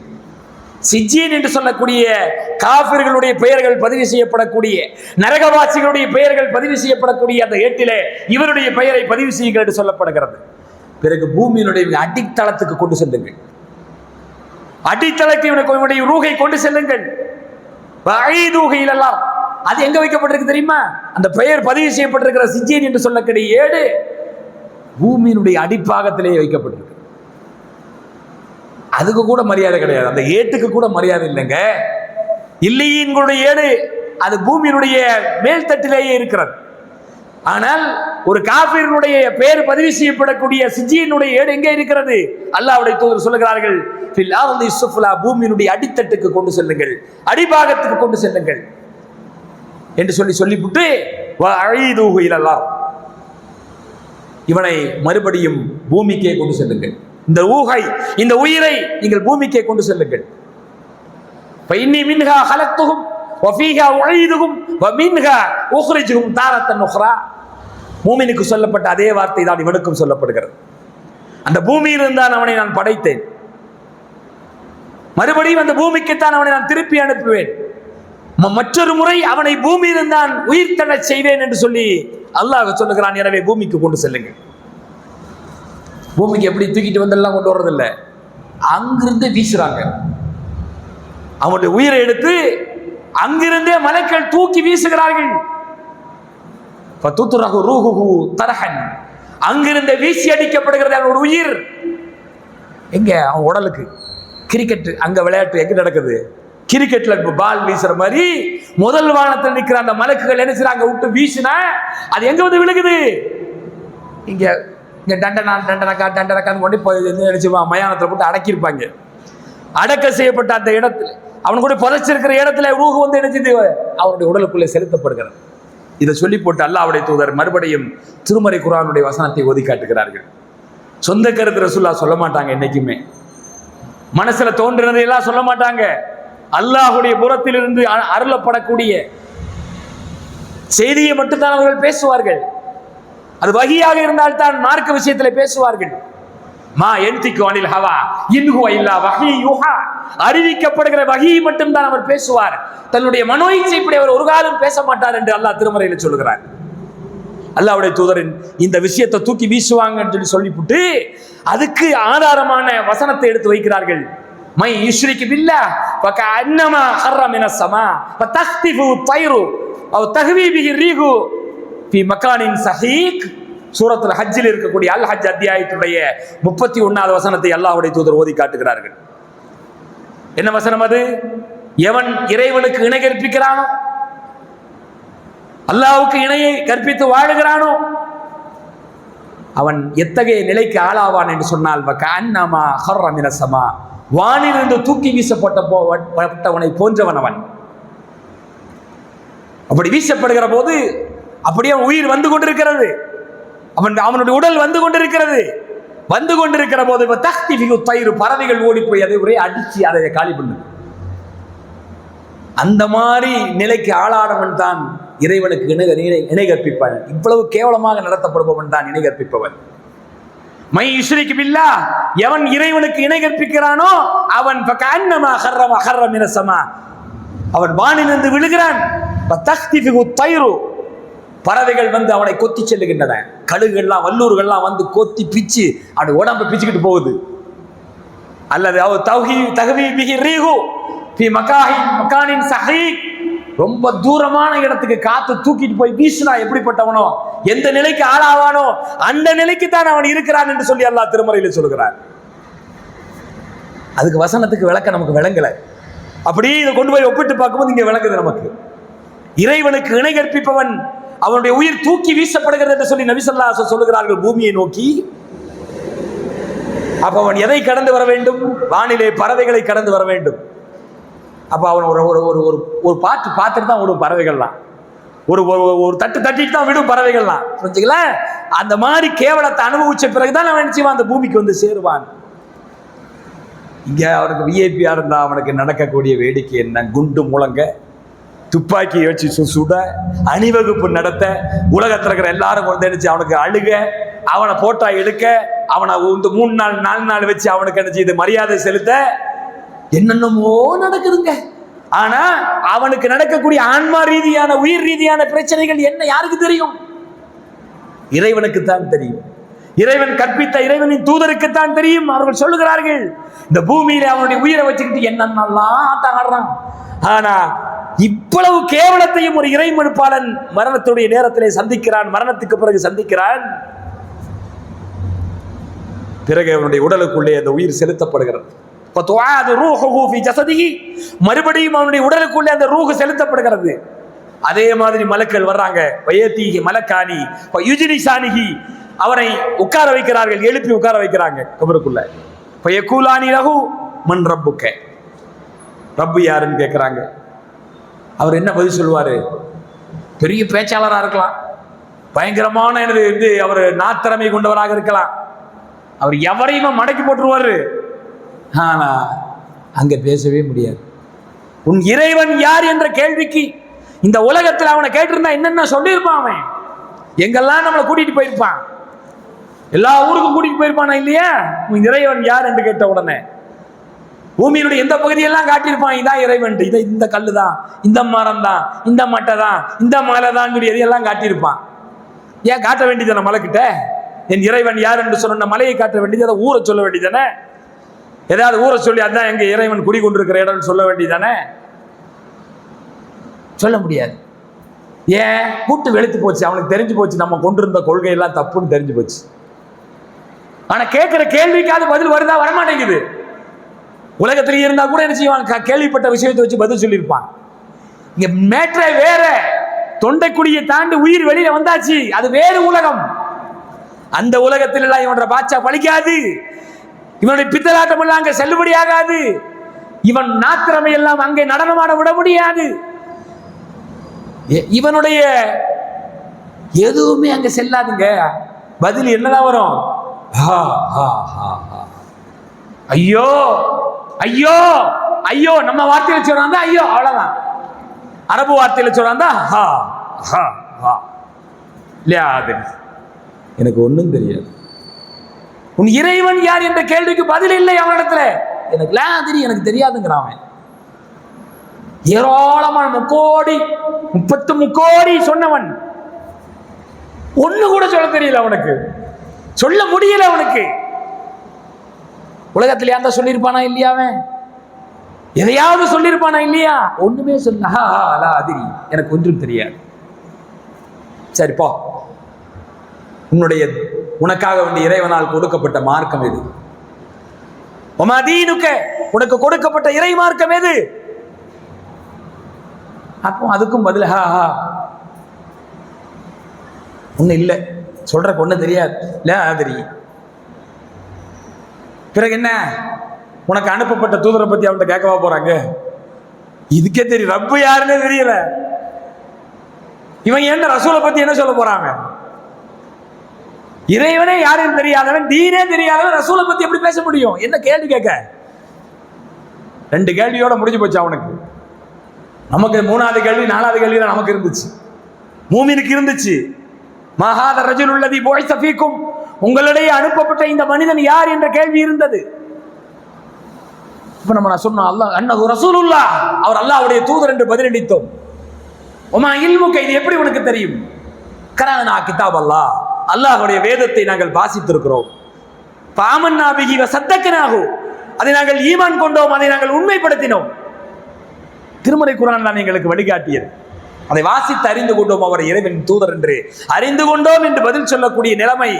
சிஜ்ஜீன் என்று சொல்லக்கூடிய காஃபிர்களுடைய பெயர்கள் பதிவு செய்யப்படக்கூடிய, நரகவாசிகளுடைய பெயர்கள் பதிவு செய்யப்படக்கூடிய அந்த ஏட்டிலே இவருடைய பெயரை பதிவு செய்யுங்கள் என்று சொல்லப்படுகிறது. பிறகு பூமியினுடைய அடித்தளத்துக்கு கொண்டு செல்லுங்கள், அடித்தளத்தை இவனுடைய ரூஹை கொண்டு செல்லுங்கள். எல்லாம் அது எங்க வைக்கப்பட்டிருக்கு தெரியுமா, அந்த பெயர் பதிவு செய்யப்பட்டிருக்கிற சிஜ்ஜீன் என்று சொல்லக்கூடிய ஏடு பூமியினுடைய அடிப்பாகத்திலேயே வைக்கப்பட்டிருக்கு. அதுக்கு கூட மரியாதை கிடையாது, அந்த ஏட்டுக்கு கூட மரியாதை இல்லைங்க. இல்லையின்களுடைய ஏடு அது பூமியினுடைய மேல்தட்டிலேயே இருக்கிறது. ஆனால் ஒரு காஃபிருடைய பெயர் பதிவு செய்யப்படக்கூடிய சிஜ்ஜீனுடைய ஏடு எங்கே இருக்கிறது? அல்லாஹ்வுடைய தூதர் சொல்லுகிறார்கள், பூமியினுடைய அடித்தட்டுக்கு கொண்டு செல்லுங்கள், அடிபாகத்துக்கு கொண்டு செல்லுங்கள் என்று சொல்லிவிட்டு இவனை மறுபடியும் பூமிக்கே கொண்டு செல்லுங்கள். இந்த உயிரை நீங்கள் பூமிக்கே கொண்டு செல்லுங்கள். மூமினுக்கு சொல்லப்பட்ட அதே வார்த்தை தான் இவனுக்கும் சொல்லப்படுகிறது. அந்த பூமியில் தான் அவனை நான் படைத்தேன், மறுபடியும் அந்த பூமிக்குத்தான் அவனை நான் திருப்பி அனுப்புவேன், மற்றொரு முறை அவனை பூமியில் தான் உயிர் தழச் செய்வேன் என்று சொல்லி அல்லாஹ் சொல்லுகிறான். எனவே பூமிக்கு கொண்டு செல்லுங்கள். பூமிக்கு எப்படி தூக்கிட்டு வந்தெல்லாம் கொண்டு வர்றதில்லை, அங்கிருந்தே வீசுறாங்க. அவனுடைய உயிரை எடுத்து அங்கிருந்தே மலக்கள் தூக்கி வீசுகிறார்கள். அங்கிருந்தே வீசி அடிக்கப்படுகிறது அவனோட உயிர். எங்க அவன் உடலுக்கு கிரிக்கெட் அங்க விளையாட்டு எங்க நடக்குது, கிரிக்கெட்ல பால் வீசுற மாதிரி முதல் வானத்தில் நிக்கிற அந்த மலக்குகள் என்ன செய்றாங்க, விட்டு வீசினா அது எங்க வந்து விழுகுது, இங்க இங்க டண்டனக்கான்னு கொண்டு போய் நினைச்சுவான் மயானத்தில் போட்டு அடக்கியிருப்பாங்க. அடக்க செய்யப்பட்ட அந்த இடத்துல அவன் கூட புதைச்சிருக்கிற இடத்துல ரூஹ் வந்து நினைச்சது அவனுடைய உடலுக்குள்ளே செலுத்தப்படுகிறது. இதை சொல்லி போட்டு அல்லாஹ்வுடைய தூதர் மறுபடியும் திருமறை குர்ஆனுடைய வசனத்தை ஓதி காட்டுகிறார்கள். சொந்த கருத்து ரசூலுல்லாஹ் சொல்ல மாட்டாங்க, என்னைக்குமே மனசுல தோன்றினதையெல்லாம் சொல்ல மாட்டாங்க. அல்லாஹ்வுடைய புறத்திலிருந்து அருளப்படக்கூடிய செய்தியை மட்டும்தான் அவர்கள் பேசுவார்கள். அது வஹியாக இருந்தால் தான் மார்க்க விஷயத்தில் பேசுவார்கள். மா யன்திகு அனில் ஹவா இன் ஹுவ இல்லா வஹீ யுஹா, அறிவிக்கப்படுகிற வஹீ மட்டும்தான் அவர் பேசுவார். தன்னுடைய மனோ இச்சைப்படி அவர் ஒரு காலம் பேச மாட்டார் என்று அல்லாஹ் திருமறையில் சொல்கிறார். அல்லாஹ்வுடைய தூதரின் இந்த விஷயத்தை தூக்கி வீசுவாங்கன்னு சொல்லிவிட்டு அதுக்கு ஆதாரமான வசனத்தை எடுத்து வைக்கிறார்கள். மை யுஷ்ரிகு பில்லாஹ் ஃபகஅன்னமா ஹர்ர மினஸ் ஸமா ஃபதக்திஃபு தைரு அவ் தஹ்வி பிஹி ரீஹு ஃபி மக்கானின் ஸஹீக். சூரத்துல் ஹஜ்ஜில் இருக்கக்கூடிய அல் ஹஜ் அத்தியாயத்துடைய 31வது வசனத்தை அல்லாஹ்வுடைய தூதர் ஓதி காட்டுகிறார்கள். என்ன வசனம் அது? எவன் இறைவனுக்கு இணை கற்பிக்கிறானோ, அல்லாஹ்வுக்கு இணையை கற்பித்து வாழுகிறானோ, அவன் எத்தகைய நிலைக்கு ஆளாவான் என்று சொன்னால் வகஅன்னமா ஹர்ர மினஸ் ஸமா, வானிலிருந்து தூக்கி வீசப்பட்டவனை போன்றவன் அவன். அப்படி வீசப்படுகிற போது அப்படியே உயிர் வந்து கொண்டிருக்கிறது, அவனுடைய உடல் வந்து கொண்டிருக்கிற போது பறவைகள் ஓடி போய் அதை ஒரே அடிச்சு அதை காலி பண்ணு. அந்த மாதிரி நிலைக்கு ஆளானவன் தான் இறைவனுக்கு இணை கற்பிப்பான். இவ்வளவு கேவலமாக நடத்தப்படுபவன் தான் இணை கற்பிப்பவன். மை யுஷ்ரிகு பில்லாஹ், எவன் இறைவனுக்கு இணை கற்பிக்கிறானோ அவன் ஃபகஅன்னமா ஹர்ர மினஸ் ஸமா, அவன் வானிலிருந்து விழுகிறான். ஃபதக்திஃபு தைரு, பறவைகள் வந்து அவனை கொத்தி செல்லுகின்றன. கழுகுகள்லாம் வல்லூர்கள்லாம் வந்து கொத்தி பிச்சு அவனுடைய உடம்பை பிச்சுக்கிட்டு போகுது. அல்லது அவ தஹ்வி பிஹி ரீஹு ஃபி மக்கானின் ஸஹீக், ரொம்ப தூரமான இடத்துக்கு காத்து தூக்கிட்டு போய் வீசினா எப்படிப்பட்டவனோ, எந்த நிலைக்கு ஆளாவானோ அந்த நிலைக்கு தான் அவன் இருக்கிறான் என்று சொல்லி அல்லாஹ் திருமறையில் சொல்கிறார். அதுக்கு வசனத்துக்கு விளக்க நமக்கு விளங்கல. அப்படியே இதை கொண்டு போய் ஒப்பிட்டு பார்க்கும்போது இங்க விளங்குது நமக்கு. இறைவனுக்கு இணை கற்பிப்பவன் அவனுடைய உயிர் தூக்கி வீசப்படுகிறது என்று சொல்லி நபி ஸல்லல்லாஹு அலைஹி வஸல்லம் சொல்லுகிறார்கள் பூமியை நோக்கி. அப்ப அவன் எதை கடந்து வர வேண்டும்? வானிலே பறவைகளை கடந்து வர வேண்டும். அப்ப அவன் ஒரு பார்த்துட்டு தான் விடும் பறவைகள்லாம், ஒரு தட்டிட்டு தான் விடும் பறவைகள்லாம். புரிஞ்சுங்களா? அந்த மாதிரி கேவலத்தை அனுபவிச்ச பிறகுதான் அவன் நிச்சயமா அந்த பூமிக்கு வந்து சேருவான். இங்க அவனுக்கு விஐபியா இருந்தா அவனுக்கு நடக்கக்கூடிய வேடிக்கை என்ன? குண்டு முழங்க, துப்பாக்கி வச்சு சுட, அணிவகுப்பு நடத்த, உலகத்தில் இருக்கிற எல்லாரும் வந்து நினைச்சு அவனுக்கு அழுக, அவனை போட்டா எடுக்க, அவனை 3 நாள் 4 நாள் வச்சு அவனுக்கு என்ன செய்து மரியாதை செலுத்த, என்னென்னமோ நடக்குதுங்க. ஆனா அவனுக்கு நடக்கக்கூடிய ஆன்மா ரீதியான உயிர் ரீதியான பிரச்சனைகள் என்ன யாருக்கு தெரியும்? இறைவனுக்குத்தான் தெரியும். இறைவன் கற்பித்த இறைவனின் தூதருக்குத்தான் தெரியும். அவர்கள் சொல்லுகிறார்கள், இந்த பூமியில அவனுடைய உயிரை வச்சுக்கிட்டு என்னென்னலாம் ஆட்டம் ஆடுறான். ஆனா இவ்வளவு கேவலத்தையும் ஒரு இறைமறுப்பாளன் மரணத்துடைய நேரத்திலே சந்திக்கிறான், மரணத்துக்கு பிறகு சந்திக்கிறான். பிறகு அவனுடைய உடலுக்குள்ளே அந்த உயிர் செலுத்தப்படுகிறது. மறுபடியும் அவனுடைய உடலுக்குள்ளே அந்த ரூஹ் செலுத்தப்படுகிறது. அதே மாதிரி மலக்கள் வர்றாங்க, மலக்கானி அவரை உட்கார வைக்கிறார்கள், எழுப்பி உட்கார வைக்கிறாங்க கபருக்குள்ள. மன் ரப்புக்க, ரப்பு யாருன்னு கேட்கிறாங்க. அவர் என்ன பதில் சொல்லுவாரு? பெரிய பேச்சாளராக இருக்கலாம், பயங்கரமான அவர் நாத்திறமை கொண்டவராக இருக்கலாம், அவர் எவரையுமே மடக்கி போட்டுருவாரு. ஆனா அங்க பேசவே முடியாது. உன் இறைவன் யார் என்ற கேள்விக்கு இந்த உலகத்தில் அவனை கேட்டிருந்தா என்னென்ன சொல்லியிருப்பான்? அவன் எங்கெல்லாம் நம்மளை கூட்டிட்டு போயிருப்பான், எல்லா ஊருக்கும் கூட்டிட்டு போயிருப்பானா இல்லையா? உன் இறைவன் யார் என்று கேட்ட உடனே பூமியினுடைய எந்த பகுதியெல்லாம் காட்டியிருப்பான், இதான் இறைவன், இதை இந்த கல்லு தான், இந்த மரம் தான், இந்த மட்டை தான், இந்த மலை தான், எதையெல்லாம் காட்டியிருப்பான். ஏன் காட்ட வேண்டியதானே மலைக்கிட்ட? என் இறைவன் யார் என்று சொன்ன மலையை காட்ட வேண்டியது, அதை ஊரை சொல்ல வேண்டியதானே? ஏதாவது ஊரை சொல்லி அதான் எங்க இறைவன் குடிகொண்டிருக்கிற இடம் சொல்ல வேண்டியதானே? சொல்ல முடியாது. ஏன்? கூட்டு வெளுத்து போச்சு, அவனுக்கு தெரிஞ்சு போச்சு நம்ம கொண்டிருந்த கொள்கையெல்லாம் தப்புன்னு தெரிஞ்சு போச்சு. ஆனா கேட்கிற கேள்விக்காவது பதில் வருதா? வரமாட்டேங்குது. உலகத்திலேயே இருந்தா கூட என்ன செய்வான், கேள்விப்பட்ட விஷயத்தை வச்சு பதில் சொல்லியிருப்பான். இங்க மேட்ரே வேற. தொண்டைக்குடியை தாண்டி உயிர் வெளியில வந்தாச்சு, அது வேறு உலகம். அந்த உலகத்தில் எல்லாம் இவனோட பாட்சா பழிக்காது, இவனுடைய பித்தலாட்டம் எல்லாம் அங்க செல்லுபடி ஆகாது, இவன் நாத்திரமை எல்லாம் அங்கே நடனமாட விட முடியாது, இவனுடைய எதுவுமே அங்க செல்லாதுங்க. பதில் என்னதான் வரும்? ஐயோ ஐயோ ஐயோ. நம்ம வார்த்தையில சொல்றாங்க ஐயோ, அவ்வளவுதான். அரபு வார்த்தையில சொல்றாங்க ஹா ஹா ஹா. எனக்கு ஒண்ணும் தெரியாது. உன் இறைவன் யார் என்ற கேள்விக்கு பதில் இல்லை அவனிடத்துல. எனக்கு தெரியும், எனக்கு தெரியாதுங்கிறான். ஏராளமான 30 கோடி சொன்னவன் ஒண்ணு கூட சொல்ல தெரியல அவனுக்கு, சொல்ல முடியல அவனுக்கு. உலகத்துல யாரா சொல்லியிருப்பானா இல்லையா? அவன் எதையாவது சொல்லியிருப்பானா இல்லையா? ஒண்ணுமே சொல்ல. அதிரி, எனக்கு ஒன்றும் தெரியாது. சரிப்பா, உனக்காக வேண்டிய இறைவனால் கொடுக்கப்பட்ட மார்க்கம் எது? உனக்கு கொடுக்கப்பட்ட இறை மார்க்கம் எது? அப்போ அதுக்கும் பதில் ஒண்ணு இல்லை, சொல்றக்கு ஒண்ணு தெரியாது. பிறகு என்ன? உனக்கு அனுப்பப்பட்ட தூதரை பத்தி அவன்கிட்ட கேட்கவா போறாங்க? இதுக்கே தெரியும், ரப்பு யாருன்னே தெரியல. இவன் என்ன ரசூலை பத்தி என்ன சொல்ல போறாங்க? இறைவனே யாருன்னு தெரியாதவன், தீனே தெரியாதவன் ரசூலை பத்தி எப்படி பேச முடியும்? என்ன கேள்வி கேட்க? 2 கேள்வியோட முடிஞ்சு போச்சு அவனுக்கு. நமக்கு 3வது கேள்வி 4வது கேள்வி தான் நமக்கு இருந்துச்சு, மூமினுக்கு இருந்துச்சு. மஹாத ரஜுல் உள்ளதி புஇஸ ஃபீக்கும், உங்களிடையே அனுப்பப்பட்ட இந்த மனிதன் யார் என்ற கேள்வி இருந்தது. இப்ப நம்ம சொன்னோம் அல்லாஹ் அன்னஹு ரசூலுல்லாஹ், அவர் அல்லாஹ்வுடைய தூதர் என்று பதிலளித்தோம். உமா இல்முக, இது எப்படி உனக்கு தெரியும்? கரஅனா கிதாப் அல்லாஹ், அல்லாஹ்வுடைய வேதத்தை நாங்கள் வாசித்திருக்கிறோம். ஃபஆமன்னா பிஹி வஸத்தக்னாஹு, அதை நாங்கள் ஈமான் கொண்டோம், அதை நாங்கள் உண்மைப்படுத்தினோம். திருமறை குர்ஆன் தான் எங்களுக்கு வழிகாட்டியது. அதை வாசித்து அறிந்து கொண்டோம், அவர் இறைவன் தூதர் என்று அறிந்து கொண்டோம் என்று பதில் சொல்லக்கூடிய நிலைமை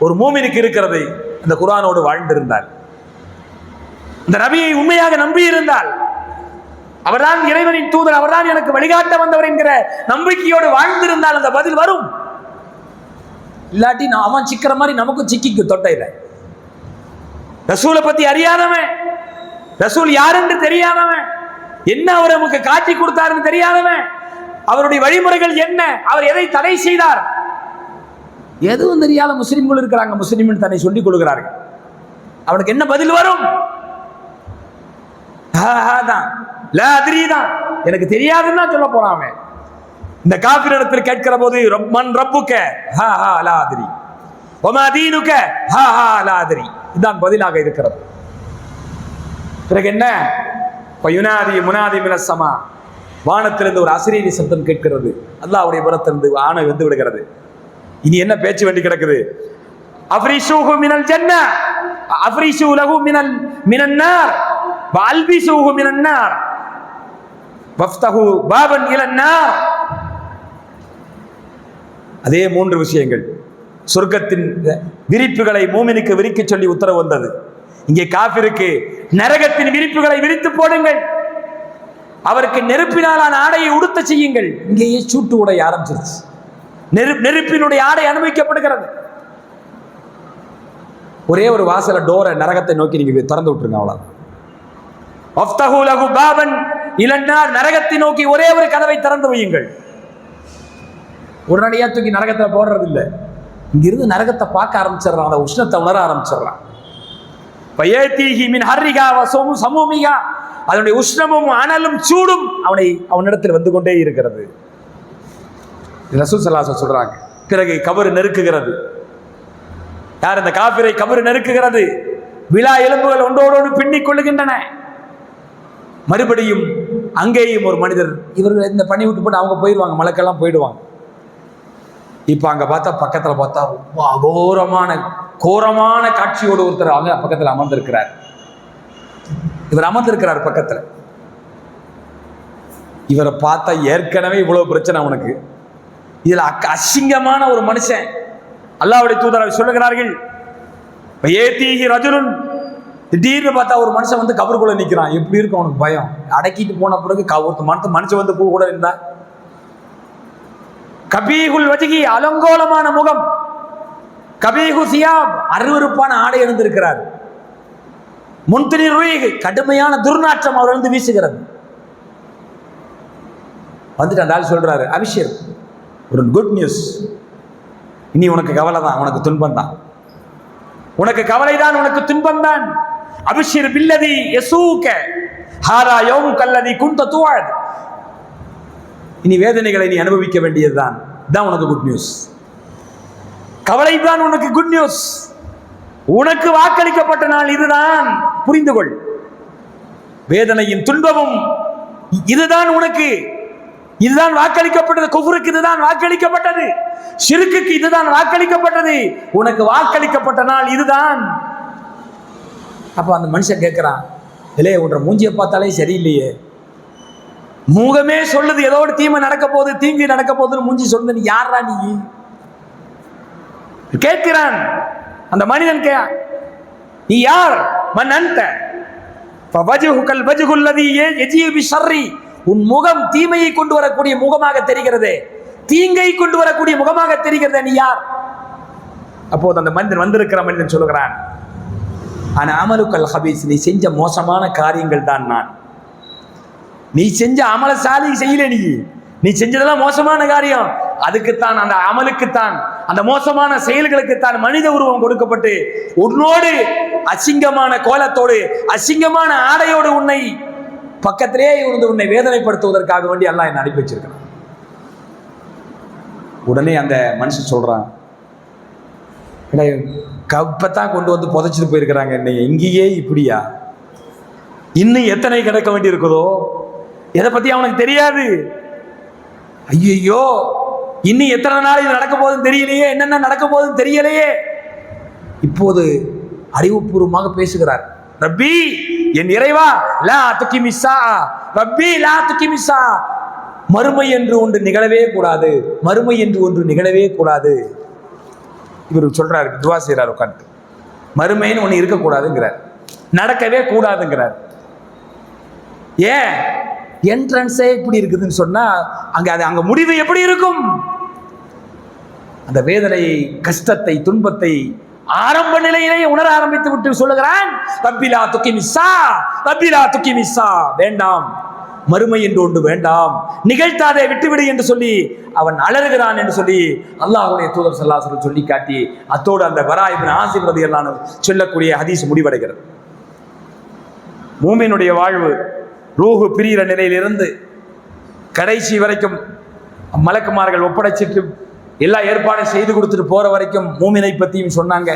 ஒரு மூமினுக்கு இருக்கிறது. அந்த குர்ஆனோடு வாழ்ந்திருந்தால், இந்த நபியை உண்மையாக நம்பி இருந்தால், அவர்தான் இறைவனின் தூதர், அவர்தான் எனக்கு வழிகாட்ட வந்தவர் என்கிற நம்பிக்கையோடு வாழ்ந்திருந்தால் அந்த பதில் வரும். இல்லாட்டி அவன் சிக்கிற மாதிரி நமக்கும் சிக்கிக்கு தொட்டையில. ரசூலை பத்தி அறியாதவன், ரசூல் யாருன்னு தெரியாதவன், என்ன அவர் நமக்கு காட்டி கொடுத்தாருன்னு தெரியாதவன், அவருடைய வழிமுறைகள் என்ன, அவர் எதை தடை செய்தார், எதுவும் தெரியாத முஸ்லிம்கள் இருக்கிறாங்க. முஸ்லிம் தன்னை சொல்லிக் கொள்கிறார்கள். அவனுக்கு என்ன பதில் வரும்? எனக்கு தெரியாதுன்னு சொல்ல போறான். இந்த காபிரிடத்தில் கேட்கிற போது மன் ரப்புக, லா அத்ரி, வமா தீனுக, லா அத்ரி, இதுதான் பதிலாக இருக்கிறது. பிறகு என்ன? யுனாதி முனாதி மினஸ் ஸமா, வானத்திலிருந்து ஒரு அசரீரி சப்தம் கேட்கிறது. அல்லாஹ்வுடைய புறத்திலிருந்து ஆணை வந்து விடுகிறது. இனி என்ன பேச்சு வேண்டி கிடக்குது? அஃப்ரிஷூஹு மினல் ஜன்னah, அஃப்ரிஷூ லஹு மினன் நார், வஅல்பிஷூஹு மினன் நார், வஃப்தஹு பாபன் இலன் நார். அதே 3 விஷயங்கள். சொர்க்கத்தின் விரிப்புகளை மூமினுக்கு விரிக்க சொல்லி உத்தரவு வந்தது. இங்கே காஃபிருக்கு நரகத்தின் விரிப்புகளை விரித்து போடுங்கள், அவருக்கு நெருப்பினாலான ஆடையை உடுத்த செய்யுங்கள். இங்கேயே சூட்டு உடை ஆரம்பிச்சிருச்சு. நெருப்பினுடைய ஆடை அனுபவிக்கப்படுகிறது. ஒரே ஒரு வாசல டோரை நரகத்தை நோக்கி நீங்க திறந்து விட்டுருங்க, அவ்வளவுதான். வஃப்தஹு லஹு பாபன் இலன் நார், நரகத்தை நோக்கி ஒரே ஒரு கதவை திறந்து வையுங்கள். உடனடியா தூக்கி நரகத்துல போடுறது இல்லை. இங்கிருந்து நரகத்தை பார்க்க ஆரம்பிச்சிடறான், அந்த உஷ்ணத்தை உணர ஆரம்பிச்சிடறான். பயதீஹி மின் ஹர்ரிகா வ சமூமிகா, அதனுடைய உஷ்ணமும் அனலும் சூடும் அவனிடத்தில் வந்து கொண்டே இருக்கிறது. ரசூல் ஸல்லல்லாஹு அலைஹி வஸல்லம் சொல்றாங்க. பிறகு கபர் நெருக்குகிறது. யார்? அந்த காபிரை கபர் நெருக்குகிறது. விழா எலும்புகள் ஒன்றோடு பின்னிக் கொள்ளுகின்றன. மறுபடியும் அங்கேயும் ஒரு மனிதர், இவர்கள் இந்த பண்ணி விட்டு போட்டு அவங்க போயிடுவாங்க, மலக்கெல்லாம் போயிடுவாங்க. இப்ப அங்க பார்த்தா, பக்கத்துல பார்த்தா கோரமான காட்சியோடு ஒருத்தர் அவங்க பக்கத்துல அமர்ந்திருக்கிறார். இவர் அமர்ந்திருக்கிறார் பக்கத்துல. இவரை பார்த்தா ஏற்கனவே இவ்வளவு பிரச்சனை அவனுக்கு, இதுல அசிங்கமான ஒரு மனுஷன். அல்லாஹ்வுடைய தூதர் சொல்லுகிறார்கள், ஏதீஹி ரஜுலுன் திடீர்னு பார்த்தா ஒரு மனுஷன் வந்து கபருக்குள்ள நிற்கிறான். எப்படி இருக்கும் அவனுக்கு பயம். அடக்கிட்டு போன பிறகு மனுஷன் வந்து கூட இருந்தா. கபீகுல் வஜகி அலங்கோலமான முகம், கபீகு சியாப் அருவருப்பான ஆடை அணிந்திருக்கிறார். முன்திரி கடுமையான துர்நாற்றம் அவர் வந்து வீசுகிறது. வந்துட்டு அந்த ஆள் சொல்றாரு, அபிஷேக் ஒரு குட் நியூஸ், இனி உனக்கு கவலை தான், உனக்கு துன்பம் தான், உனக்கு கவலை தான், உனக்கு துன்பம் தான். அபிஷேக் பில்லதி யசூக ஹாரா யௌம் கல்லதி குன்த துஅத், இனி வேதனைகளை நீ அனுபவிக்க வேண்டியதுதான், தான் உனக்கு குட் நியூஸ். கவலை தான் உனக்கு குட் நியூஸ். உனக்கு வாக்களிக்கப்பட்ட நாள் இதுதான், புரிந்து கொள். வேதனையும் துன்பமும் இதுதான் உனக்கு, இதுதான் வாக்களிக்கப்பட்டது. குஃப்ருக்கு இதுதான் வாக்களிக்கப்பட்டது, ஷிர்க்குக்கு இதுதான் வாக்களிக்கப்பட்டது. உனக்கு வாக்களிக்கப்பட்ட நாள் இதுதான். அப்ப அந்த மனுஷன் கேட்கிறான், இல்லையே உன்ற மூஞ்சியை பார்த்தாலே சரியில்லையே, முகமே சொல்லுது ஏதோ ஒரு தீமை நடக்க போகுது, தீங்கு நடக்க போகுதுன்னு மூஞ்சி சொல்லுது, நீ யாரா நீ கேட்கிறான். அந்த மனிதன் நீ யார்? மன் அன்த ஃபவஜ்ஹுகல் வஜ்ஹுல் லதி யஜீபு பிஷர்ரி, உன் முகம் தீமையை கொண்டு வரக்கூடிய முகமாக தெரிகிறது, தீங்கை கொண்டு வரக்கூடிய முகமாக தெரிகிறது, நீ யார்? அப்போது அந்த மனிதன் வந்திருக்கிற மனிதன் சொல்லுகிறான், ஆனா அமலுக்கல் ஹபீஸ், நீ செஞ்ச மோசமான காரியங்கள் தான் நான். நீ செஞ்ச அமல சாலி செய்யல, நீ செஞ்சதெல்லாம் மோசமான காரியம். அதுக்குத்தான், அந்த அமலுக்குத்தான், அந்த மோசமான செயல்களுக்குத்தான் மனித உருவம் கொடுக்கப்பட்டு உன்னோடு அசிங்கமான கோலத்தோடு அசிங்கமான ஆடையோடு உன்னை பக்கத்திலே இருந்து உன்னை வேதனைப்படுத்துவதற்காக வேண்டி அல்லாஹ் என்னை அனுப்பி வச்சிருக்கிறான். உடனே அந்த மனுஷன் சொல்றான், கப்பத்தான் கொண்டு வந்து புதைச்சிட்டு போயிருக்கிறாங்க என்னை, இங்கேயே இப்படியா? இன்னும் எத்தனை கிடக்க வேண்டி இருக்குதோ, எதை பத்தி அவனுக்கு தெரியாது. ஐயோ, இன்னும் எத்தனை நாள் இது நடக்க போகுதுன்னு தெரியலையே, என்னென்ன நடக்க போகுதுன்னு தெரியலையே. இப்போது அறிவுபூர்வமாக பேசுகிறார். ரப்பி, என் இறைவா, லா துகிமிஸா, ரப்பி லா துகிமிஸா, மறுமை என்று ஒன்று நிகழவே கூடாது, மறுமை என்று ஒன்று நிகழவே கூடாது. இவர் சொல்றாரு, துவா செய்யறாரு உட்காந்து, மறுமைன்னு ஒன்று இருக்கக்கூடாதுங்கிறார், நடக்கவே கூடாதுங்கிறார். ஏன்? என்ட்ரன்ஸே இப்படி இருக்குதுன்னு சொன்னா அங்க முடிவு எப்படி இருக்கும்? அந்த வேதனையை, கஷ்டத்தை, துன்பத்தை ஆரம்ப நிலையிலேயே உணர ஆரம்பித்து விட்டு சொல்லுகிறான், ரப்பிலா துகிமிஸா, ரப்பிலா துகிமிஸா, வேண்டாம், மறுமை என்று ஒன்று வேண்டாம், நிகழ்த்தாதே, விட்டுவிடு என்று சொல்லி அவன் அலறுகிறான் என்று சொல்லி அல்லாஹ்வுடைய தூதர் ஸல்லல்லாஹு அலைஹி வஸல்லம் சொல்லி காட்டி, அத்தோடு அந்த பரா இப்னு ஆசிம் ரலியல்லாஹு அன்ஹு சொல்லக்கூடிய ஹதீஸ் முடிவடைகிறது. மூமினுடைய வாழ்வு ரூஹு பிரிகிற நிலையிலிருந்து கடைசி வரைக்கும் மலக்குமார்கள் ஒப்படைச்சிட்டு எல்லா ஏற்பாடும் செய்து கொடுத்துட்டு போற வரைக்கும் மூமினை பற்றியும் சொன்னாங்க.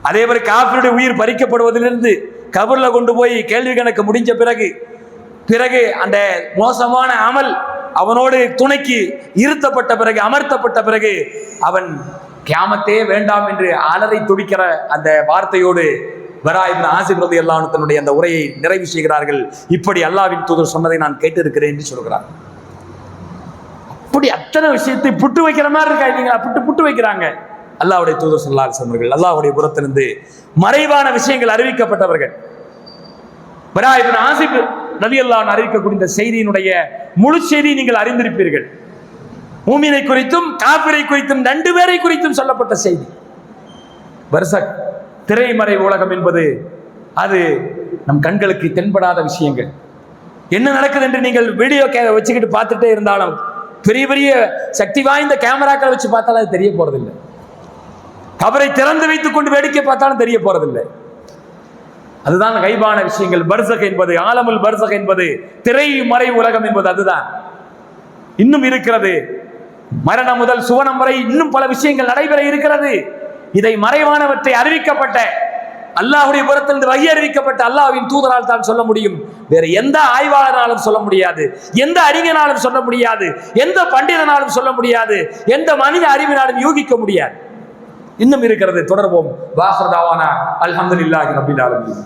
அதே மாதிரி காஃபிருடைய உயிர் பறிக்கப்படுவதிலிருந்து கபர்ல கொண்டு போய் கேள்வி கணக்கு முடிஞ்ச பிறகு அந்த மோசமான அமல் அவனோடு துணைக்கு இருத்தப்பட்ட பிறகு, அமர்த்தப்பட்ட பிறகு, அவன் கியாமத்தே வேண்டாம் என்று அலறி துடிக்கிற அந்த வார்த்தையோடு பரா இப்னு ஆசிம் ரலியல்லாஹு அன்ஹு தன்னுடைய அந்த உரையை நிறைவு செய்கிறார்கள். இப்படி அல்லாஹ்வின் தூதர் சொன்னதை நான் கேட்டிருக்கிறேன் என்று சொல்கிறார். அப்படி அத்தனை விஷயத்தை புட்டு வைக்கிற மாதிரி இருக்கா இல்லைங்களா? புட்டு வைக்கிறாங்க. அல்லாஹ்வுடைய தூதர் ஸல்லல்லாஹு அலைஹி வஸல்லம் அல்லாஹ்வுடைய புறத்திலிருந்து மறைவான விஷயங்கள் அறிவிக்கப்பட்டவர்கள். பரா இப்னு ஆசிம் ரலியல்லாஹு அன்ஹு அறிவிக்கக்கூடிய இந்த செய்தியினுடைய முழு செய்தி நீங்கள் அறிந்திருப்பீர்கள். மூமினை குறித்தும் காஃபிரை குறித்தும் 2 பேரை குறித்தும் சொல்லப்பட்ட செய்தி. பர்சக், திரைமறை உலகம் என்பது அது நம் கண்களுக்கு தென்படாத விஷயங்கள். என்ன நடக்குது என்று நீங்கள் வீடியோ வச்சுக்கிட்டு பார்த்துட்டே இருந்தாலும், பெரிய பெரிய சக்தி வாய்ந்த கேமராக்களை வச்சு பார்த்தாலும் அது தெரிய போறதில்லை. கபரை திறந்து வைத்துக் கொண்டு வேடிக்கை பார்த்தாலும் தெரிய போறதில்லை. அதுதான் கைபான விஷயங்கள். பர்சக் என்பது, ஆலமுல் பர்சக் என்பது, திரைமறை உலகம் என்பது அதுதான். இன்னும் இருக்கிறது. மரணம் முதல் சுவனம் வரை இன்னும் பல விஷயங்கள் நடைபெற இருக்கிறது. இதை மறைவானவற்றை அறிவிக்கப்பட்ட அல்லாஹ்வுடைய புறத்திலிருந்து வஹி அறிவிக்கப்பட்ட அல்லாஹ்வின் தூதரால் தான் சொல்ல முடியும். வேற எந்த ஆய்வாளராலும் சொல்ல முடியாது, எந்த அறிஞனாலும் சொல்ல முடியாது, எந்த பண்டிதனாலும் சொல்ல முடியாது, எந்த மனித அறிவினாலும் யூகிக்க முடியாது. இன்னும் இருக்கிறது. தொடர்போம். வாஹிர் தாவானா அல்ஹம்துலில்லாஹி ரப்பில் ஆலமீன்.